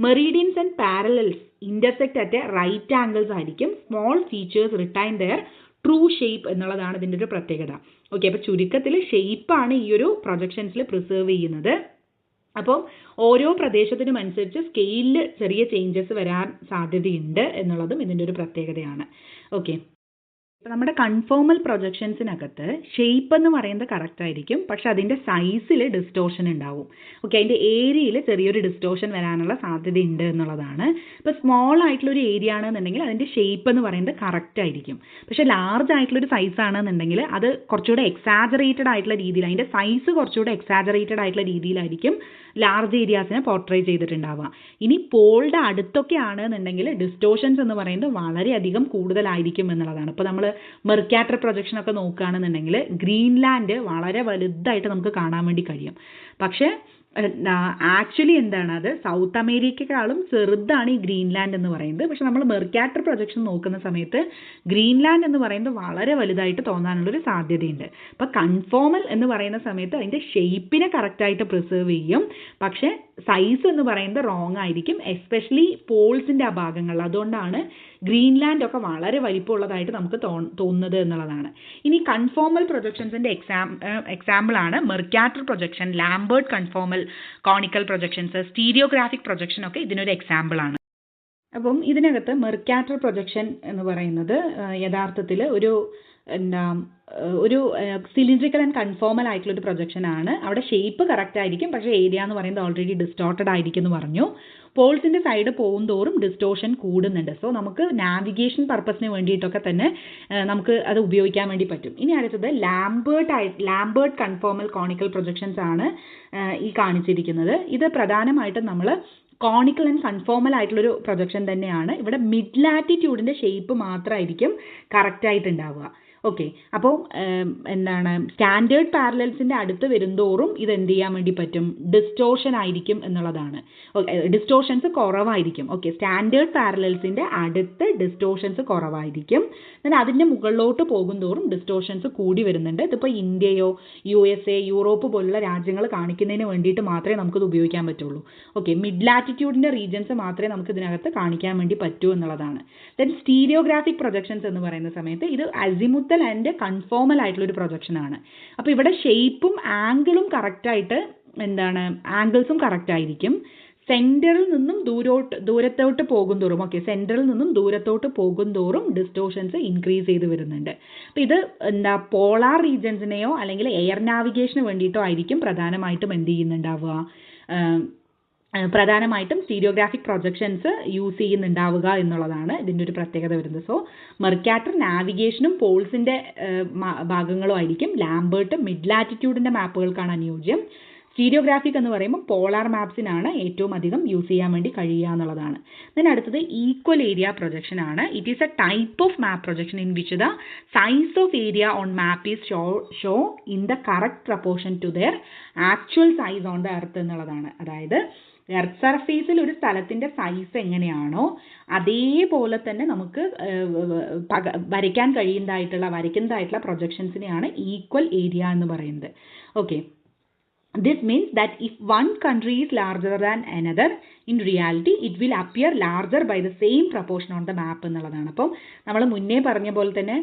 Meridians and parallels intersect at right angles ആയിരിക്കും. Small features retain their true shape എന്നുള്ളതാണ് ഇതിൻ്റെ ഒരു പ്രത്യേകത. Okay, അപ്പോൾ ചുരുക്കത്തിൽ ഷേപ്പാണ് ഈ ഒരു പ്രൊജക്ഷൻസിൽ പ്രിസേർവ് ചെയ്യുന്നത്. അപ്പോൾ ഓരോ പ്രദേശത്തിനും അനുസരിച്ച് സ്കെയിലിൽ ചെറിയ ചേഞ്ചസ് വരാൻ സാധ്യതയുണ്ട് എന്നുള്ളതും ഇതിൻ്റെ ഒരു പ്രത്യേകതയാണ്. ഓക്കെ, നമ്മുടെ കൺഫോമൽ പ്രൊജക്ഷൻസിനകത്ത് ഷേപ്പ് എന്ന് പറയുന്നത് കറക്റ്റ് ആയിരിക്കും, പക്ഷെ അതിൻ്റെ സൈസിൽ ഡിസ്റ്റോർഷൻ ഉണ്ടാവും. ഓക്കെ, അതിൻ്റെ ഏരിയയിൽ ചെറിയൊരു ഡിസ്റ്റോർഷൻ വരാനുള്ള സാധ്യതയുണ്ട് എന്നുള്ളതാണ്. ഇപ്പോൾ സ്മോൾ ആയിട്ടുള്ളൊരു ഏരിയ ആണെന്നുണ്ടെങ്കിൽ അതിൻ്റെ ഷേപ്പ് എന്ന് പറയുന്നത് കറക്റ്റ് ആയിരിക്കും. പക്ഷേ ലാർജ് ആയിട്ടുള്ളൊരു സൈസ് ആണെന്നുണ്ടെങ്കിൽ അത് കുറച്ചുകൂടെ എക്സാജറേറ്റഡ് ആയിട്ടുള്ള രീതിയിൽ, അതിൻ്റെ സൈസ് കുറച്ചുകൂടെ എക്സാജറേറ്റഡ് ആയിട്ടുള്ള രീതിയിലായിരിക്കും ലാർജ് ഏരിയാസിനെ പോർട്രേ ചെയ്തിട്ടുണ്ടാവുക. ഇനി പോളുടെ അടുത്തൊക്കെ ആണെന്നുണ്ടെങ്കിൽ ഡിസ്റ്റോർഷൻസ് എന്ന് പറയുന്നത് വളരെയധികം കൂടുതലായിരിക്കും എന്നുള്ളതാണ്. ഇപ്പോൾ നമ്മൾ മെർക്കാറ്റർ പ്രൊജക്ഷൻ ഒക്കെ നോക്കുകയാണെന്നുണ്ടെങ്കിൽ ഗ്രീൻലാൻഡ് വളരെ വലുതായിട്ട് നമുക്ക് കാണാൻ വേണ്ടി കഴിയും. പക്ഷേ ആക്ച്വലി എന്താണ്, അത് സൗത്ത് അമേരിക്കയെക്കാളും ചെറുതാണ് ഈ ഗ്രീൻലാൻഡ് എന്ന് പറയുന്നത്. പക്ഷെ നമ്മൾ മെർക്കാറ്റർ പ്രൊജക്ഷൻ നോക്കുന്ന സമയത്ത് ഗ്രീൻലാൻഡ് എന്ന് പറയുന്നത് വളരെ വലുതായിട്ട് തോന്നാനുള്ളൊരു സാധ്യതയുണ്ട്. അപ്പോൾ കൺഫോമൽ എന്ന് പറയുന്ന സമയത്ത് അതിൻ്റെ ഷേപ്പിനെ കറക്റ്റായിട്ട് പ്രിസർവ് ചെയ്യും, പക്ഷേ സൈസ് എന്ന് പറയുന്നത് റോങ് ആയിരിക്കും, എസ്പെഷ്യലി പോൾസിൻ്റെ ആ ഭാഗങ്ങളിൽ. അതുകൊണ്ടാണ് ഗ്രീൻലാൻഡ് ഒക്കെ വളരെ വലിപ്പമുള്ളതായിട്ട് നമുക്ക് തോന്നുന്നത് എന്നുള്ളതാണ്. ഇനി കൺഫോമൽ പ്രൊജക്ഷൻസിൻ്റെ എക്സാമ്പിളാണ് Mercator projection, Lambert conformal conical projections, stereographic projection ഒക്കെ ഇതിനൊരു എക്സാമ്പിളാണ്. അപ്പം ഇതിനകത്ത് മെർക്കാറ്റർ പ്രൊജക്ഷൻ എന്ന് പറയുന്നത് യഥാർത്ഥത്തിൽ ഒരു സിലിണ്ടറിക്കൽ ആൻഡ് കൺഫോമൽ ആയിട്ടുള്ള ഒരു പ്രൊജക്ഷൻ ആണ്. അവിടെ ഷേപ്പ് കറക്റ്റ് ആയിരിക്കും, പക്ഷേ ഏരിയ എന്ന് പറയുന്നത് ഓൾറെഡി ഡിസ്റ്റോർട്ടഡ് ആയിരിക്കും എന്ന് പറഞ്ഞു. പോൾസിൻ്റെ സൈഡ് പോകുന്തോറും ഡിസ്റ്റോർഷൻ കൂടുന്നുണ്ട്. സോ നമുക്ക് നാവിഗേഷൻ പർപ്പസിന് വേണ്ടിയിട്ടൊക്കെ തന്നെ നമുക്ക് അത് ഉപയോഗിക്കാൻ വേണ്ടി പറ്റും. ഇനി അടുത്തത് ലാംബർട്ട് കൺഫോമൽ കോണിക്കൽ പ്രൊജക്ഷൻസ് ആണ് ഈ കാണിച്ചിരിക്കുന്നത്. ഇത് പ്രധാനമായിട്ടും നമ്മൾ കോണിക്കൽ ആൻഡ് കൺഫോമൽ ആയിട്ടുള്ളൊരു പ്രൊജക്ഷൻ തന്നെയാണ്. ഇവിടെ മിഡ് ലാറ്റിറ്റ്യൂഡിൻ്റെ ഷേപ്പ് മാത്രമായിരിക്കും കറക്റ്റായിട്ടുണ്ടാവുക. ഓക്കെ, അപ്പോൾ സ്റ്റാൻഡേർഡ് പാരലൽസിൻ്റെ അടുത്ത് വരുന്തോറും ഇത് എന്ത് ചെയ്യാൻ വേണ്ടി പറ്റും, ഡിസ്റ്റോർഷൻ ആയിരിക്കും എന്നുള്ളതാണ്. ഡിസ്റ്റോർഷൻസ് കുറവായിരിക്കും. ഓക്കെ, സ്റ്റാൻഡേർഡ് പാരലൽസിൻ്റെ അടുത്ത് ഡിസ്റ്റോർഷൻസ് കുറവായിരിക്കും. എന്നാൽ അതിൻ്റെ മുകളിലോട്ട് പോകുന്തോറും ഡിസ്റ്റോർഷൻസ് കൂടി വരുന്നുണ്ട്. ഇതിപ്പോൾ ഇന്ത്യയോ USA യൂറോപ്പ് പോലുള്ള രാജ്യങ്ങൾ കാണിക്കുന്നതിന് വേണ്ടിയിട്ട് മാത്രമേ നമുക്കിത് ഉപയോഗിക്കാൻ പറ്റുള്ളൂ. ഓക്കെ, മിഡ് ലാറ്റിറ്റ്യൂഡിൻ്റെ റീജിയൻസ് മാത്രമേ നമുക്ക് ഇതിനകത്ത് കാണിക്കാൻ വേണ്ടി പറ്റൂ എന്നുള്ളതാണ്. ദെൻ സ്റ്റീരിയോഗ്രാഫിക് പ്രൊജക്ഷൻസ് എന്ന് പറയുന്ന സമയത്ത് ഇത് അസിമുത്തൽ ആൻഡ് കൺഫോമൽ ആയിട്ടുള്ളൊരു പ്രൊജക്ഷൻ ആണ്. അപ്പോൾ ഇവിടെ ഷേപ്പും ആംഗിളും കറക്റ്റായിട്ട് ആംഗിൾസും കറക്റ്റ് ആയിരിക്കും. സെൻറ്ററിൽ നിന്നും ദൂരത്തോട്ട് പോകുന്തോറും സെൻറ്ററിൽ നിന്നും ദൂരത്തോട്ട് പോകുന്തോറും ഡിസ്റ്റോർഷൻസ് ഇൻക്രീസ് ചെയ്ത് വരുന്നുണ്ട്. അപ്പോൾ ഇത് പോളാർ റീജിയൻസിനെയോ അല്ലെങ്കിൽ എയർ നാവിഗേഷന് വേണ്ടിയിട്ടോ ആയിരിക്കും പ്രധാനമായിട്ടും എന്ത് ചെയ്യുന്നുണ്ടാവുക, പ്രധാനമായിട്ടും സ്റ്റീരിയോഗ്രാഫിക് പ്രൊജക്ഷൻസ് യൂസ് ചെയ്യുന്നുണ്ടാവുക എന്നുള്ളതാണ് ഇതിൻ്റെ ഒരു പ്രത്യേകത വരുന്നത്. സോ മെർക്കാറ്റർ നാവിഗേഷനും പോൾസിൻ്റെ ഭാഗങ്ങളും ആയിരിക്കും. ലാംബർട്ട് മിഡ് ലാറ്റിറ്റ്യൂഡിൻ്റെ മാപ്പുകൾക്കാണ് അനുയോജ്യം. സ്റ്റീരിയോഗ്രാഫിക് എന്ന് പറയുമ്പോൾ പോളാർ മാപ്സിനാണ് ഏറ്റവും അധികം യൂസ് ചെയ്യാൻ വേണ്ടി കഴിയുക എന്നുള്ളതാണ്. then അടുത്തത് ഈക്വൽ ഏരിയ പ്രൊജക്ഷൻ ആണ്. It is a type of map projection in which the size of area on map is show in the correct proportion to their actual size on the earth എന്നുള്ളതാണ്. അതായത് earth സർഫേസിൽ ഒരു സ്ഥലത്തിൻ്റെ size എങ്ങനെയാണോ അതേപോലെ തന്നെ നമുക്ക് വരയ്ക്കാൻ വരയ്ക്കുന്നതായിട്ടുള്ള പ്രൊജക്ഷൻസിനെയാണ് ഈക്വൽ ഏരിയ എന്ന് പറയുന്നത്. Okay, this means that if one country is larger than another, in reality it will appear larger by the same proportion on the map എന്നുള്ളതാണ്. അപ്പം നമ്മൾ മുന്നേ പറഞ്ഞ പോലെ തന്നെ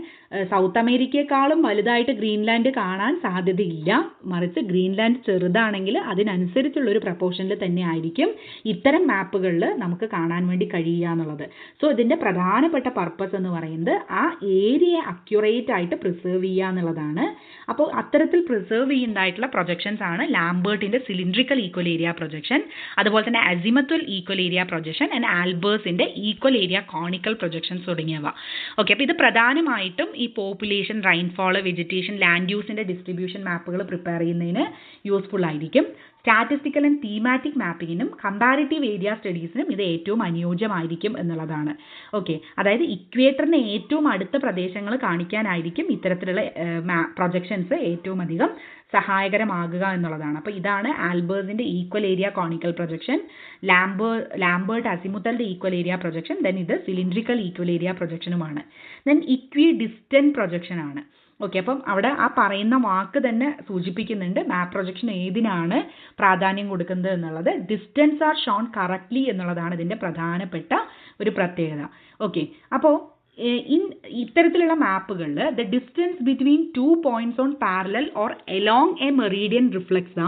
സൗത്ത് അമേരിക്കയെക്കാളും വലുതായിട്ട് ഗ്രീൻലാൻഡ് കാണാൻ സാധ്യതയില്ല, മറിച്ച് ഗ്രീൻലാൻഡ് ചെറുതാണെങ്കിൽ അതിനനുസരിച്ചുള്ളൊരു പ്രപ്പോർഷനിൽ തന്നെ ആയിരിക്കും ഇത്തരം മാപ്പുകളിൽ നമുക്ക് കാണാൻ വേണ്ടി കഴിയുക എന്നുള്ളത്. സോ ഇതിൻ്റെ പ്രധാനപ്പെട്ട പർപ്പസ് എന്ന് പറയുന്നത് ആ ഏരിയയെ അക്യുറേറ്റ് ആയിട്ട് പ്രിസർവ് ചെയ്യുക എന്നുള്ളതാണ്. അപ്പോൾ അത്തരത്തിൽ പ്രിസർവ് ചെയ്യുന്നതായിട്ടുള്ള പ്രൊജക്ഷൻസ് ആണ് ലാംബർട്ടിൻ്റെ സിലിണ്ട്രിക്കൽ ഈക്വൽ ഏരിയ പ്രൊജക്ഷൻ, അതുപോലെ തന്നെ azimuthal equal area projection and ആൽബേഴ്സിൻ്റെ ഈക്വൽ ഏരിയ കോണിക്കൽ പ്രൊജക്ഷൻസ് തുടങ്ങിയവ. ഓക്കെ, അപ്പോൾ ഇത് പ്രധാനമായിട്ടും ഈ പോപ്പുലേഷൻ, റെയിൻഫോൾ, വെജിറ്റേഷൻ, ലാൻഡ് യൂസിൻ്റെ ഡിസ്ട്രിബ്യൂഷൻ മാപ്പുകൾ പ്രിപ്പയർ ചെയ്യുന്നതിന് യൂസ്ഫുൾ ആയിരിക്കും. സ്റ്റാറ്റിസ്റ്റിക്കൽ ആൻഡ് തീമാറ്റിക് മാപ്പിങ്ങിനും കമ്പാരിറ്റീവ് ഏരിയ സ്റ്റഡീസിനും ഇത് ഏറ്റവും അനുയോജ്യമായിരിക്കും എന്നുള്ളതാണ്. ഓക്കെ, അതായത് ഇക്വേറ്ററിന് ഏറ്റവും അടുത്ത പ്രദേശങ്ങൾ കാണിക്കാനായിരിക്കും ഇത്തരത്തിലുള്ള പ്രൊജക്ഷൻസ് ഏറ്റവും അധികം സഹായകരമാകുക എന്നുള്ളതാണ്. അപ്പോൾ ഇതാണ് ആൽബേഴ്സിൻ്റെ equal area conical projection, Lambert അസിമുത്തലിൻ്റെ ഈക്വൽ ഏരിയ പ്രൊജക്ഷൻ, ദെൻ ഇത് സിലിണ്ട്രിക്കൽ ഈക്വൽ ഏരിയ പ്രൊജക്ഷനുമാണ്. ദെൻ ഇക്വി ഡിസ്റ്റൻറ്റ് പ്രൊജക്ഷൻ ആണ്. ഓക്കെ, അപ്പം അവിടെ ആ പറയുന്ന വാക്ക് തന്നെ സൂചിപ്പിക്കുന്നുണ്ട് മാപ്പ് പ്രൊജക്ഷൻ ഏതിനാണ് പ്രാധാന്യം കൊടുക്കുന്നത് എന്നുള്ളത്. ഡിസ്റ്റൻസ് ആർ ഷോൺ കറക്റ്റ്ലി എന്നുള്ളതാണ് ഇതിൻ്റെ പ്രധാനപ്പെട്ട ഒരു പ്രത്യേകത. ഓക്കെ, അപ്പോൾ ഇത്തരത്തിലുള്ള മാപ്പുകളിൽ ദ ഡിസ്റ്റൻസ് ബിറ്റ്വീൻ 2 points ഓൺ parallel or along a meridian reflects the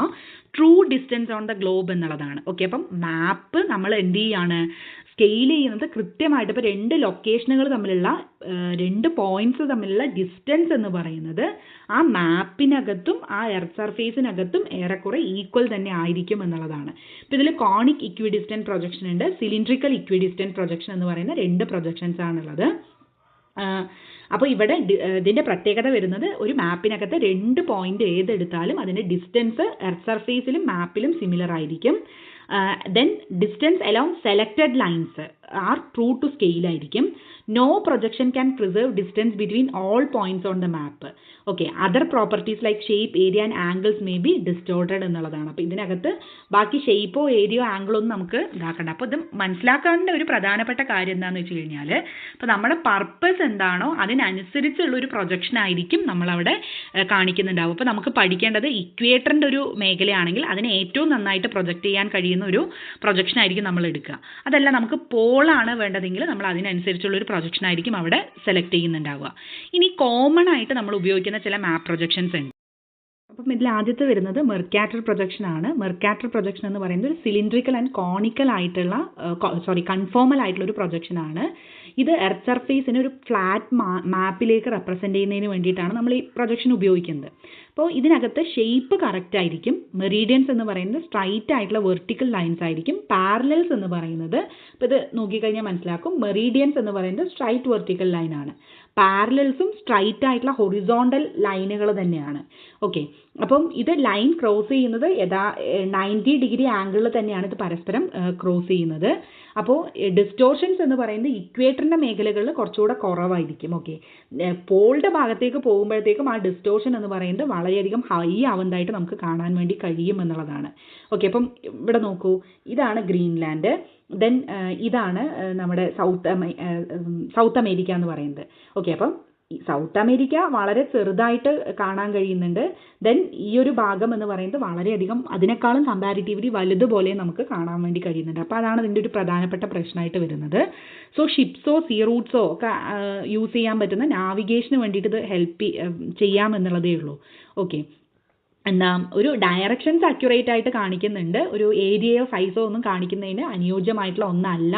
true distance on the globe എന്നുള്ളതാണ്. ഓക്കെ, അപ്പം മാപ്പ് നമ്മൾ എന്ത് ചെയ്യാണ്, സ്കെയിൽ ചെയ്യുന്നത് കൃത്യമായിട്ട്. ഇപ്പോൾ 2 ലൊക്കേഷനുകൾ തമ്മിലുള്ള 2 പോയിന്റ്സ് തമ്മിലുള്ള ഡിസ്റ്റൻസ് എന്ന് പറയുന്നത് ആ മാപ്പിനകത്തും ആ എർത്ത് സർഫേസിനകത്തും ഏറെക്കുറെ ഈക്വൽ തന്നെ ആയിരിക്കും എന്നുള്ളതാണ്. ഇപ്പോൾ ഇതിൽ കോണിക് ഇക്വിഡിസ്റ്റന്റ് പ്രൊജക്ഷൻ ഉണ്ട്, സിലിണ്ട്രിക്കൽ ഇക്വിഡിസ്റ്റന്റ് പ്രൊജക്ഷൻ എന്ന് പറയുന്ന 2 പ്രൊജക്ഷൻസ് ആണുള്ളത്. അപ്പോൾ ഇവിടെ ഇതിൻ്റെ പ്രത്യേകത വരുന്നത് ഒരു മാപ്പിനകത്ത് 2 പോയിന്റ് ഏതെടുത്താലും അതിൻ്റെ ഡിസ്റ്റൻസ് എർത്ത് സർഫേസിലും മാപ്പിലും സിമിലർ ആയിരിക്കും. Then distance along selected lines are true to scale ആയിരിക്കും. No projection can preserve distance between all points on the map. Okay, other properties like shape, area and angles may be distorted എന്നുള്ളതാണ്. അപ്പോൾ ഇതിനകത്ത് ബാക്കി ഷേപ്പോ ഏരിയോ ആംഗിളോ ഒന്നും നമുക്ക് ഇതാക്കണ്ട. അപ്പോൾ ഇത് മനസ്സിലാക്കേണ്ട ഒരു പ്രധാനപ്പെട്ട കാര്യം എന്താണെന്ന് വെച്ച് കഴിഞ്ഞാൽ, ഇപ്പോൾ നമ്മുടെ പർപ്പസ് എന്താണോ അതിനനുസരിച്ചുള്ള ഒരു പ്രൊജക്ഷൻ ആയിരിക്കും നമ്മളവിടെ കാണിക്കുന്നുണ്ടാവും. അപ്പോൾ നമുക്ക് പഠിക്കേണ്ടത് ഇക്വേറ്ററിൻ്റെ ഒരു മേഖലയാണെങ്കിൽ അതിനെ ഏറ്റവും നന്നായിട്ട് പ്രൊജക്റ്റ് ചെയ്യാൻ കഴിയുന്ന ഒരു പ്രൊജക്ഷൻ ആയിരിക്കും നമ്മൾ എടുക്കുക. അതല്ല നമുക്ക് പോളാണ് വേണ്ടതെങ്കിൽ നമ്മൾ അതിനനുസരിച്ചുള്ള ഒരു പ്രൊജക്ഷൻ ആയിരിക്കും അവിടെ സെലക്ട് ചെയ്യുന്നുണ്ടാവുക. ഇനി കോമൺ ആയിട്ട് നമ്മൾ ഉപയോഗിക്കുന്ന ചില മാപ്പ് പ്രൊജക്ഷൻസ് ഉണ്ട്. അപ്പം ഇതിൽ ആദ്യത്തെ വരുന്നത് മെർക്കാറ്റർ പ്രൊജക്ഷൻ ആണ്. മെർക്കാറ്റർ പ്രൊജക്ഷൻ എന്ന് പറയുന്നത് ഒരു സിലിണ്ട്രിക്കൽ ആൻഡ് കോണിക്കൽ ആയിട്ടുള്ള കൺഫോമൽ ആയിട്ടുള്ള ഒരു പ്രൊജക്ഷൻ ആണ്. ഇത് എർത്ത് സർഫേസിനെ ഒരു ഫ്ലാറ്റ് മാപ്പിലേക്ക് റെപ്രസെൻറ്റ് ചെയ്യുന്നതിന് വേണ്ടിയിട്ടാണ് നമ്മൾ ഈ പ്രൊജക്ഷൻ ഉപയോഗിക്കുന്നത്. അപ്പോൾ ഇതിനകത്ത് ഷേപ്പ് കറക്റ്റ് ആയിരിക്കും. മെറീഡിയൻസ് എന്ന് പറയുന്നത് സ്ട്രൈറ്റ് ആയിട്ടുള്ള വെർട്ടിക്കൽ ലൈൻസ് ആയിരിക്കും. പാരലൽസ് എന്ന് പറയുന്നത്, ഇപ്പോൾ ഇത് നോക്കിക്കഴിഞ്ഞാൽ മനസ്സിലാക്കും, മെറീഡിയൻസ് എന്ന് പറയുന്നത് സ്ട്രൈറ്റ് വെർട്ടിക്കൽ ലൈൻ ആണ്. പാരലൽസും സ്ട്രൈറ്റ് ആയിട്ടുള്ള ഹൊറിസോണ്ടൽ ലൈനുകൾ തന്നെയാണ്. ഓക്കെ, അപ്പം ഇത് ലൈൻ ക്രോസ് ചെയ്യുന്നത് 90 ഡിഗ്രി ആംഗിളിൽ തന്നെയാണ് ഇത് പരസ്പരം ക്രോസ് ചെയ്യുന്നത്. അപ്പോൾ ഡിസ്റ്റോർഷൻസ് എന്ന് പറയുന്നത് ഇക്വേറ്ററിൻ്റെ മേഖലകളിൽ കുറച്ചുകൂടെ കുറവായിരിക്കും. ഓക്കെ, പോളുടെ ഭാഗത്തേക്ക് പോകുമ്പോഴത്തേക്കും ആ ഡിസ്റ്റോർഷൻ എന്ന് പറയുന്നത് വളരെയധികം ഹൈ ആവുന്നതായിട്ട് നമുക്ക് കാണാൻ വേണ്ടി കഴിയും എന്നുള്ളതാണ്. ഓക്കെ, അപ്പം ഇവിടെ നോക്കൂ, ഇതാണ് ഗ്രീൻലാൻഡ്, ദെൻ ഇതാണ് നമ്മുടെ സൗത്ത് അമേരിക്ക എന്ന് പറയുന്നത്. ഓക്കെ, അപ്പം സൗത്ത് അമേരിക്ക വളരെ ചെറുതായിട്ട് കാണാൻ കഴിയുന്നുണ്ട്. ദെൻ ഈ ഒരു ഭാഗം എന്ന് പറയുന്നത് വളരെയധികം അതിനേക്കാളും കമ്പാരിറ്റീവ്ലി വലുതുപോലെ നമുക്ക് കാണാൻ വേണ്ടി കഴിയുന്നുണ്ട്. അപ്പോൾ അതാണ് ഇതിൻ്റെ ഒരു പ്രധാനപ്പെട്ട പ്രശ്നമായിട്ട് വരുന്നത്. സോ ഷിപ്സോ സീ റൂട്ട്സോ ഒക്കെ യൂസ് ചെയ്യാൻ പറ്റുന്ന നാവിഗേഷന് വേണ്ടിയിട്ട് ഇത് ഹെൽപ്പ് ചെയ്യാമെന്നുള്ളതേ ഉള്ളൂ. ഓക്കെ, എന്താ ഒരു ഡയറക്ഷൻസ് അക്യുറേറ്റ് ആയിട്ട് കാണിക്കുന്നുണ്ട്, ഒരു ഏരിയയോ സൈസോ ഒന്നും കാണിക്കുന്നതിന് അനുയോജ്യമായിട്ടുള്ള ഒന്നല്ല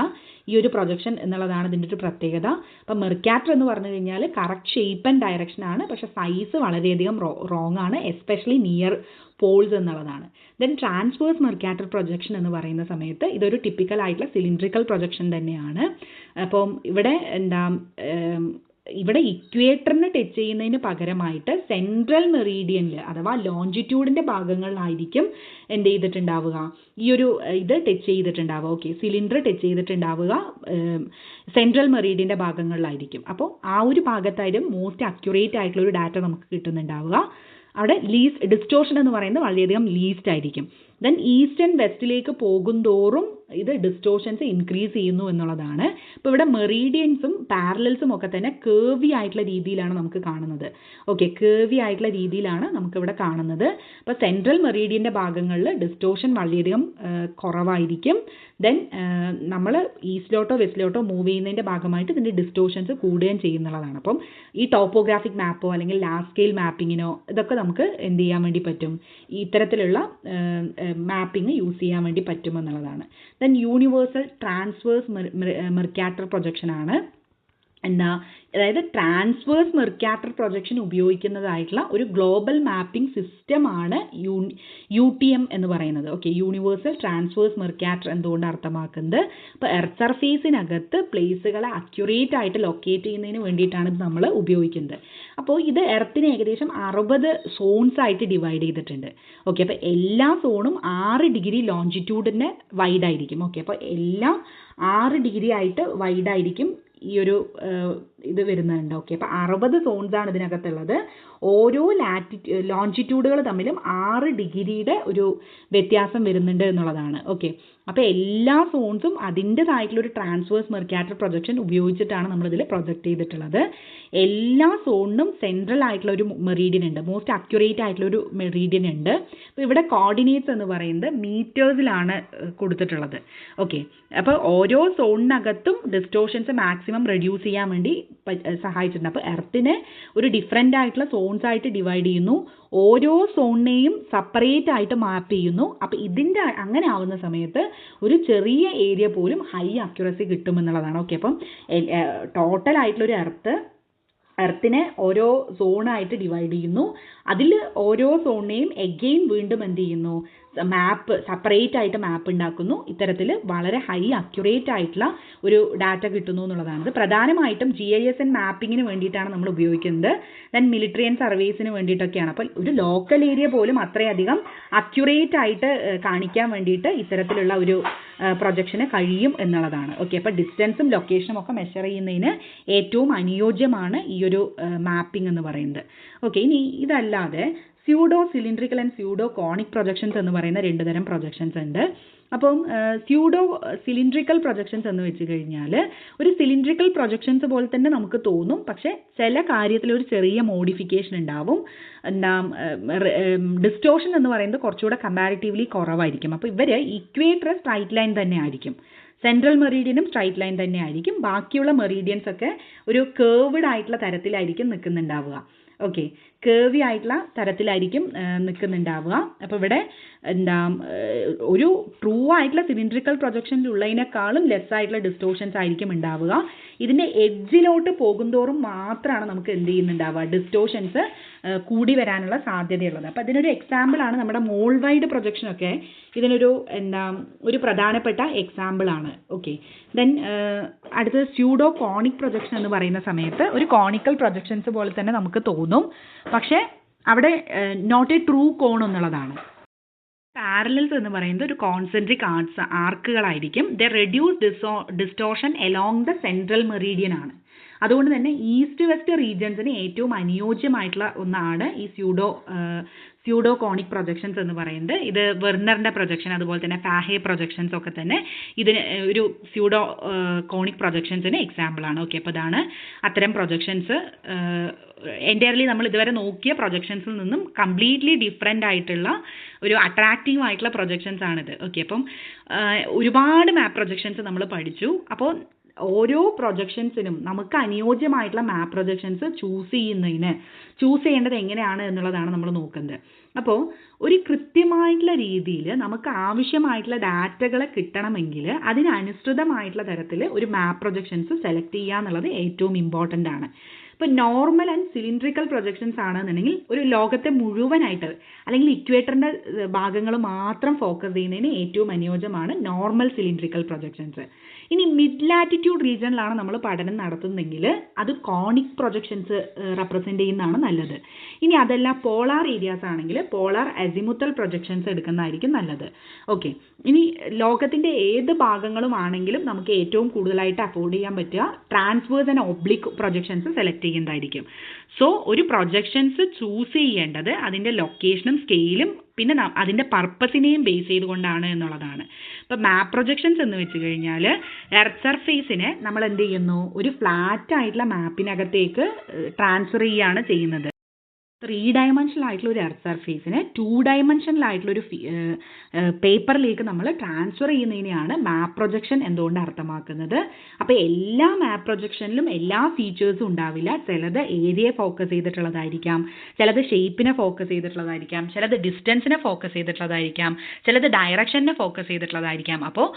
ഈ ഒരു പ്രൊജക്ഷൻ എന്നുള്ളതാണ് ഇതിൻ്റെ ഒരു പ്രത്യേകത. അപ്പം മെർക്കാറ്റർ എന്ന് പറഞ്ഞു കഴിഞ്ഞാൽ കറക്റ്റ് ഷേപ്പ് ആൻഡ് ഡയറക്ഷൻ ആണ്, പക്ഷേ സൈസ് വളരെയധികം റോങ് ആണ്, എസ്പെഷ്യലി നിയർ പോൾസ് എന്നുള്ളതാണ്. ദെൻ ട്രാൻസ്വേഴ്സ് മെർക്കാറ്റർ പ്രൊജക്ഷൻ എന്ന് പറയുന്ന സമയത്ത് ഇതൊരു ടിപ്പിക്കൽ ആയിട്ടുള്ള സിലിണ്ട്രിക്കൽ പ്രൊജക്ഷൻ തന്നെയാണ്. അപ്പം ഇവിടെ ഇക്വേറ്ററിനെ ടച്ച് ചെയ്യുന്നതിന് പകരമായിട്ട് സെൻട്രൽ മെറീഡിയനിൽ അഥവാ ലോഞ്ചിറ്റ്യൂഡിൻ്റെ ഭാഗങ്ങളിലായിരിക്കും എന്ത് ചെയ്തിട്ടുണ്ടാവുക, ഈ ഒരു ഇത് ടച്ച് ചെയ്തിട്ടുണ്ടാവുക. ഓക്കെ, സിലിണ്ടർ ടച്ച് ചെയ്തിട്ടുണ്ടാവുക സെൻട്രൽ മെറീഡിയൻ്റെ ഭാഗങ്ങളിലായിരിക്കും. അപ്പോൾ ആ ഒരു ഭാഗത്തായാലും മോസ്റ്റ് അക്യുറേറ്റ് ആയിട്ടുള്ള ഒരു ഡാറ്റ നമുക്ക് കിട്ടുന്നുണ്ടാവുക. അവിടെ ഡിസ്റ്റോർഷൻ എന്ന് പറയുന്നത് വളരെയധികം ലീസ്റ്റ് ആയിരിക്കും. ദെൻ ഈസ്റ്റ് ആൻഡ് വെസ്റ്റിലേക്ക് പോകുന്തോറും ഇത് ഡിസ്റ്റോർഷൻസ് ഇൻക്രീസ് ചെയ്യുന്നു എന്നുള്ളതാണ്. ഇപ്പോൾ ഇവിടെ മെറീഡിയൻസും പാരലൽസും ഒക്കെ തന്നെ കേർവി ആയിട്ടുള്ള രീതിയിലാണ് നമുക്ക് കാണുന്നത്. ഓക്കെ, കേർവി ആയിട്ടുള്ള രീതിയിലാണ് നമുക്കിവിടെ കാണുന്നത്. അപ്പോൾ സെൻട്രൽ മെറീഡിയൻ്റെ ഭാഗങ്ങളിൽ ഡിസ്റ്റോർഷൻ വളരെയധികം കുറവായിരിക്കും. ദെൻ നമ്മൾ ഈസ്റ്റിലോട്ടോ വെസ്റ്റിലോട്ടോ മൂവ് ചെയ്യുന്നതിൻ്റെ ഭാഗമായിട്ട് ഇതിൻ്റെ ഡിസ്റ്റോർഷൻസ് കൂടുകയും ചെയ്യുന്നുള്ളതാണ്. അപ്പം ഈ ടോപ്പോഗ്രാഫിക് മാപ്പോ അല്ലെങ്കിൽ ലാർജ് സ്കെയിൽ മാപ്പിങ്ങിനോ ഇതൊക്കെ നമുക്ക് എന്ത് ചെയ്യാൻ വേണ്ടി പറ്റും, ഈ ഇത്തരത്തിലുള്ള മാപ്പിംഗ് യൂസ് ചെയ്യാൻ വേണ്ടി പറ്റുമെന്നുള്ളതാണ്. Then universal transverse Mercator projection ആണ്. അതായത് ട്രാൻസ്വേഴ്സ് മെർക്കാറ്റർ പ്രൊജക്ഷൻ ഉപയോഗിക്കുന്നതായിട്ടുള്ള ഒരു ഗ്ലോബൽ മാപ്പിംഗ് സിസ്റ്റമാണ് UTM എന്ന് പറയുന്നത്. ഓക്കെ, യൂണിവേഴ്സൽ ട്രാൻസ്വേഴ്സ് മെർക്കാറ്റർ എന്തുകൊണ്ട് അർത്ഥമാക്കുന്നത്, ഇപ്പോൾ എർത്ത് സർഫേസിനകത്ത് പ്ലേസുകളെ അക്യുറേറ്റ് ആയിട്ട് ലൊക്കേറ്റ് ചെയ്യുന്നതിന് വേണ്ടിയിട്ടാണ് ഇത് നമ്മൾ ഉപയോഗിക്കുന്നത്. അപ്പോൾ ഇത് എർത്തിനെ ഏകദേശം 60 സോൺസ് ആയിട്ട് ഡിവൈഡ് ചെയ്തിട്ടുണ്ട്. ഓക്കെ, അപ്പോൾ എല്ലാ സോണും 6 ഡിഗ്രി ലോഞ്ചിറ്റ്യൂഡിന് വൈഡായിരിക്കും. ഓക്കെ, അപ്പോൾ എല്ലാം 6 ഡിഗ്രി ആയിട്ട് വൈഡായിരിക്കും ഈ ഒരു ഇത് വരുന്നുണ്ട്. ഓക്കെ, അപ്പോൾ 60 സോൺസ് ആണ് ഇതിനകത്തുള്ളത്. ഓരോ ലോഞ്ചിറ്റ്യൂഡുകൾ തമ്മിലും 6 ഡിഗ്രിയുടെ ഒരു വ്യത്യാസം വരുന്നുണ്ട് എന്നുള്ളതാണ്. ഓക്കെ, അപ്പോൾ എല്ലാ സോൺസും അതിൻ്റെതായിട്ടുള്ളൊരു ട്രാൻസ്വേഴ്സ് മെർക്കാറ്റർ പ്രൊജക്ഷൻ ഉപയോഗിച്ചിട്ടാണ് നമ്മളിതിൽ പ്രൊജക്റ്റ് ചെയ്തിട്ടുള്ളത്. എല്ലാ സോണിനും സെൻട്രൽ ആയിട്ടുള്ള ഒരു മെറീഡിയൻ ഉണ്ട്, മോസ്റ്റ് അക്യുറേറ്റ് ആയിട്ടുള്ള ഒരു മെറീഡിയൻ ഉണ്ട്. അപ്പോൾ ഇവിടെ കോർഡിനേറ്റ്സ് എന്ന് പറയുന്നത് മീറ്റേഴ്സിലാണ് കൊടുത്തിട്ടുള്ളത്. ഓക്കെ, അപ്പോൾ ഓരോ സോണിനകത്തും ഡിസ്റ്റോർഷൻസ് മാക്സിമം റെഡ്യൂസ് ചെയ്യാൻ വേണ്ടി സഹായിച്ചിട്ടുണ്ട്. അപ്പോൾ എർത്തിനെ ഒരു ഡിഫറെൻ്റ് ആയിട്ടുള്ള സോൺസ് ആയിട്ട് ഡിവൈഡ് ചെയ്യുന്നു, ഓരോ സോണിനെയും സെപ്പറേറ്റ് ആയിട്ട് മാപ്പ് ചെയ്യുന്നു. അപ്പോൾ അങ്ങനെ ആവുന്ന സമയത്ത് ഒരു ചെറിയ ഏരിയ പോലും ഹൈ അക്യുറസി കിട്ടുമെന്നുള്ളതാണ്. ഓക്കെ, അപ്പം ടോട്ടൽ ആയിട്ടുള്ളൊരു എർത്തിനെ ഓരോ സോണായിട്ട് ഡിവൈഡ് ചെയ്യുന്നു. അതിൽ ഓരോ സോണിനെയും എഗെയിൻ വീണ്ടും എന്ത് ചെയ്യുന്നു, സെപ്പറേറ്റ് ആയിട്ട് മാപ്പ് ഉണ്ടാക്കുന്നു. ഇത്തരത്തിൽ വളരെ ഹൈ അക്യുറേറ്റ് ആയിട്ടുള്ള ഒരു ഡാറ്റ കിട്ടുന്നു എന്നുള്ളതാണ്. ഇത് പ്രധാനമായിട്ടും GIS മാപ്പിങ്ങിന് വേണ്ടിയിട്ടാണ് നമ്മൾ ഉപയോഗിക്കുന്നത്. ദെൻ മിലിറ്ററി ആൻഡ് സർവീസിന് വേണ്ടിയിട്ടൊക്കെയാണ്. അപ്പോൾ ഒരു ലോക്കൽ ഏരിയ പോലും അത്രയധികം അക്യുറേറ്റ് ആയിട്ട് കാണിക്കാൻ വേണ്ടിയിട്ട് ഇത്തരത്തിലുള്ള ഒരു പ്രൊജക്ഷന് കഴിയും എന്നുള്ളതാണ്. ഓക്കെ, അപ്പോൾ ഡിസ്റ്റൻസും ലൊക്കേഷനും ഒക്കെ മെഷർ ചെയ്യുന്നതിന് ഏറ്റവും അനുയോജ്യമാണ് ഈ ഒരു മാപ്പിംഗ് എന്ന് പറയുന്നത്. ഓക്കെ, ഇനി ഇതല്ലാതെ pseudo cylindrical and pseudo conic projections എന്ന് പറയുന്ന 2 തരം പ്രൊജക്ഷൻസ് ഉണ്ട്. അപ്പം സ്യൂഡോ സിലിണ്ട്രിക്കൽ പ്രൊജക്ഷൻസ് എന്ന് വെച്ച് കഴിഞ്ഞാൽ ഒരു സിലിണ്ട്രിക്കൽ പ്രൊജക്ഷൻസ് പോലെ തന്നെ നമുക്ക് തോന്നും, പക്ഷേ ചില കാര്യത്തിൽ ഒരു ചെറിയ മോഡിഫിക്കേഷൻ ഉണ്ടാവും. ഡിസ്റ്റോഷൻ എന്ന് പറയുന്നത് കുറച്ചുകൂടെ കമ്പാരിറ്റീവ്ലി കുറവായിരിക്കും. അപ്പോൾ ഇവർ ഇക്വേറ്റർ സ്ട്രൈറ്റ് ലൈൻ തന്നെ ആയിരിക്കും, സെൻട്രൽ മെറീഡിയനും സ്ട്രൈറ്റ് ലൈൻ തന്നെ ആയിരിക്കും. ബാക്കിയുള്ള മെറീഡിയൻസ് ഒക്കെ ഒരു കേർവ്ഡ് ആയിട്ടുള്ള തരത്തിലായിരിക്കും നിൽക്കുന്നുണ്ടാവുക. ഓക്കെ, കേർവി ആയിട്ടുള്ള തരത്തിലായിരിക്കും നിൽക്കുന്നുണ്ടാവുക. അപ്പോൾ ഇവിടെ ഒരു ട്രൂ ആയിട്ടുള്ള സിലിണ്ട്രിക്കൽ പ്രൊജക്ഷനിലുള്ളതിനേക്കാളും ലെസ് ആയിട്ടുള്ള ഡിസ്റ്റോഷൻസ് ആയിരിക്കും ഉണ്ടാവുക. ഇതിൻ്റെ എഡ്ജിലോട്ട് പോകുന്തോറും മാത്രമാണ് നമുക്ക് എന്ത് ചെയ്യുന്നുണ്ടാവുക, ഡിസ്റ്റോഷൻസ് കൂടി വരാനുള്ള സാധ്യതയുള്ളത്. അപ്പോൾ അതിനൊരു എക്സാമ്പിളാണ് നമ്മുടെ മോൾ വൈഡ് പ്രൊജക്ഷനൊക്കെ ഇതിനൊരു ഒരു പ്രധാനപ്പെട്ട എക്സാമ്പിളാണ്. ഓക്കെ, ദെൻ അടുത്തത് സ്യൂഡോ കോണിക് പ്രൊജക്ഷൻ എന്ന് പറയുന്ന സമയത്ത് ഒരു കോണിക്കൽ പ്രൊജക്ഷൻസ് പോലെ തന്നെ നമുക്ക് തോന്നും, പക്ഷേ അവിടെ നോട്ട് എ ട്രൂ കോൺ എന്നുള്ളതാണ്. പാരലൽസ് എന്ന് പറയുന്നത് ഒരു കോൺസെൻട്രിക് ആർക്കുകളായിരിക്കും. The reduce distortion along the central meridian ആണ്. അതുകൊണ്ട് തന്നെ ഈസ്റ്റ് വെസ്റ്റ് റീജിയൻസിന് ഏറ്റവും അനുയോജ്യമായിട്ടുള്ള ഒന്നാണ് ഈ സ്യൂഡോ കോണിക് പ്രൊജക്ഷൻസ് എന്ന് പറയുന്നത്. ഇത് വെർണറിൻ്റെ പ്രൊജക്ഷൻ, അതുപോലെ തന്നെ ഫാഹെ പ്രൊജക്ഷൻസ് ഒക്കെ തന്നെ ഇതിന് ഒരു സ്യൂഡോ കോണിക് പ്രൊജക്ഷൻസിന് എക്സാമ്പിളാണ്. ഓക്കെ, അപ്പോൾ അതാണ് അത്തരം പ്രൊജക്ഷൻസ്. എൻറ്റയർലി നമ്മൾ ഇതുവരെ നോക്കിയ പ്രൊജക്ഷൻസിൽ നിന്നും കംപ്ലീറ്റ്ലി ഡിഫറെൻ്റ് ആയിട്ടുള്ള ഒരു അട്രാക്റ്റീവ് ആയിട്ടുള്ള പ്രൊജക്ഷൻസ് ആണിത്. ഓക്കെ, അപ്പം ഒരുപാട് മാപ്പ് പ്രൊജക്ഷൻസ് നമ്മൾ പഠിച്ചു. അപ്പോൾ ഓരോ പ്രൊജക്ഷൻസിനും നമുക്ക് അനുയോജ്യമായിട്ടുള്ള മാപ്പ് പ്രൊജക്ഷൻസ് ചൂസ് ചെയ്യേണ്ടത് എങ്ങനെയാണ് എന്നുള്ളതാണ് നമ്മൾ നോക്കുന്നത്. അപ്പോൾ ഒരു കൃത്യമായിട്ടുള്ള രീതിയിൽ നമുക്ക് ആവശ്യമായിട്ടുള്ള ഡാറ്റകളെ കിട്ടണമെങ്കിൽ അതിനനുസൃതമായിട്ടുള്ള തരത്തിൽ ഒരു മാപ്പ് പ്രൊജക്ഷൻസ് സെലക്ട് ചെയ്യുക എന്നുള്ളത് ഏറ്റവും ഇമ്പോർട്ടൻ്റ് ആണ്. ഇപ്പോൾ നോർമൽ ആൻഡ് സിലിണ്ട്രിക്കൽ പ്രൊജക്ഷൻസ് ആണെന്നുണ്ടെങ്കിൽ ഒരു ലോകത്തെ മുഴുവനായിട്ട് അല്ലെങ്കിൽ ഇക്വേറ്ററിൻ്റെ ഭാഗങ്ങൾ മാത്രം ഫോക്കസ് ചെയ്യുന്നതിന് ഏറ്റവും അനുയോജ്യമാണ് നോർമൽ സിലിണ്ട്രിക്കൽ പ്രൊജക്ഷൻസ്. ഇനി മിഡ് ലാറ്റിറ്റ്യൂഡ് റീജിയനിലാണ് നമ്മൾ പഠനം നടത്തുന്നതെങ്കിൽ അത് കോണിക് പ്രൊജക്ഷൻസ് റെപ്രസെൻ്റ് ചെയ്യുന്നതാണ് നല്ലത്. ഇനി അതല്ല പോളാർ ഏരിയാസ് ആണെങ്കിൽ പോളാർ അസിമുത്തൽ പ്രൊജക്ഷൻസ് എടുക്കുന്നതായിരിക്കും നല്ലത്. ഓക്കെ, ഇനി ലോകത്തിൻ്റെ ഏത് ഭാഗങ്ങളും ആണെങ്കിലും നമുക്ക് ഏറ്റവും കൂടുതലായിട്ട് അഫോർഡ് ചെയ്യാൻ പറ്റുക transverse and oblique projections select ചെയ്യുന്നതായിരിക്കും. സോ ഒരു പ്രൊജക്ഷൻസ് ചൂസ് ചെയ്യേണ്ടത് അതിൻ്റെ ലൊക്കേഷനും സ്കെയിലും പിന്നെ അതിൻ്റെ പർപ്പസിനെയും ബേസ് ചെയ്തുകൊണ്ടാണ് എന്നുള്ളതാണ്. ഇപ്പോൾ മാപ്പ് പ്രൊജക്ഷൻസ് എന്ന് വെച്ച് കഴിഞ്ഞാൽ എർത്ത് സർഫേസിനെ നമ്മൾ എന്ത് ചെയ്യുന്നു, ഒരു ഫ്ലാറ്റ് ആയിട്ടുള്ള മാപ്പിനകത്തേക്ക് ട്രാൻസ്ഫർ ചെയ്യുകയാണ് ചെയ്യുന്നത്. 3 ഡയമെൻഷനൽ ആയിട്ടുള്ള ഒരു എർത്ത് സർഫേസിനെ 2 ഡയമെൻഷനൽ ആയിട്ടുള്ള ഒരു പേപ്പറിലേക്ക് നമ്മൾ ട്രാൻസ്ഫർ ചെയ്യുന്നതിനെയാണ് മാപ്പ് പ്രൊജക്ഷൻ എന്തുകൊണ്ട് അർത്ഥമാക്കുന്നത്. അപ്പോൾ എല്ലാ മാപ്പ് പ്രൊജക്ഷനിലും എല്ലാ ഫീച്ചേഴ്സും ഉണ്ടാവില്ല. ചിലത് ഏരിയയെ ഫോക്കസ് ചെയ്തിട്ടുള്ളതായിരിക്കാം, ചിലത് ഷേപ്പിനെ ഫോക്കസ് ചെയ്തിട്ടുള്ളതായിരിക്കാം, ചിലത് ഡിസ്റ്റൻസിനെ ഫോക്കസ് ചെയ്തിട്ടുള്ളതായിരിക്കാം, ചിലത് ഡയറക്ഷനെ ഫോക്കസ് ചെയ്തിട്ടുള്ളതായിരിക്കാം. അപ്പോൾ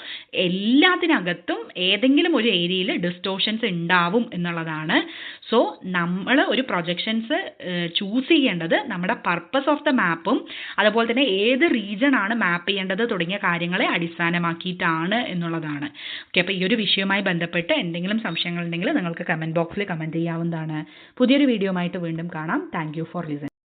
എല്ലാത്തിനകത്തും ഏതെങ്കിലും ഒരു ഏരിയയിൽ ഡിസ്റ്റോർഷൻസ് ഉണ്ടാവും എന്നുള്ളതാണ്. സോ നമ്മൾ ഒരു പ്രൊജക്ഷൻസ് ചൂസ് ചെയ്യേണ്ടത് നമ്മുടെ പർപ്പസ് ഓഫ് ദ മാപ്പും അതുപോലെ തന്നെ ഏത് റീജിയൺ ആണ് മാപ്പ് ചെയ്യേണ്ടത് തുടങ്ങിയ കാര്യങ്ങളെ അടിസ്ഥാനമാക്കിയിട്ടാണ് എന്നുള്ളതാണ്. ഓക്കെ, അപ്പോൾ ഈ ഒരു വിഷയവുമായി ബന്ധപ്പെട്ട് എന്തെങ്കിലും സംശയങ്ങളുണ്ടെങ്കിൽ നിങ്ങൾക്ക് കമൻറ്റ് ബോക്സിൽ കമൻറ്റ് ചെയ്യാവുന്നതാണ്. പുതിയൊരു വീഡിയോ ആയിട്ട് വീണ്ടും കാണാം. Thank you for listening.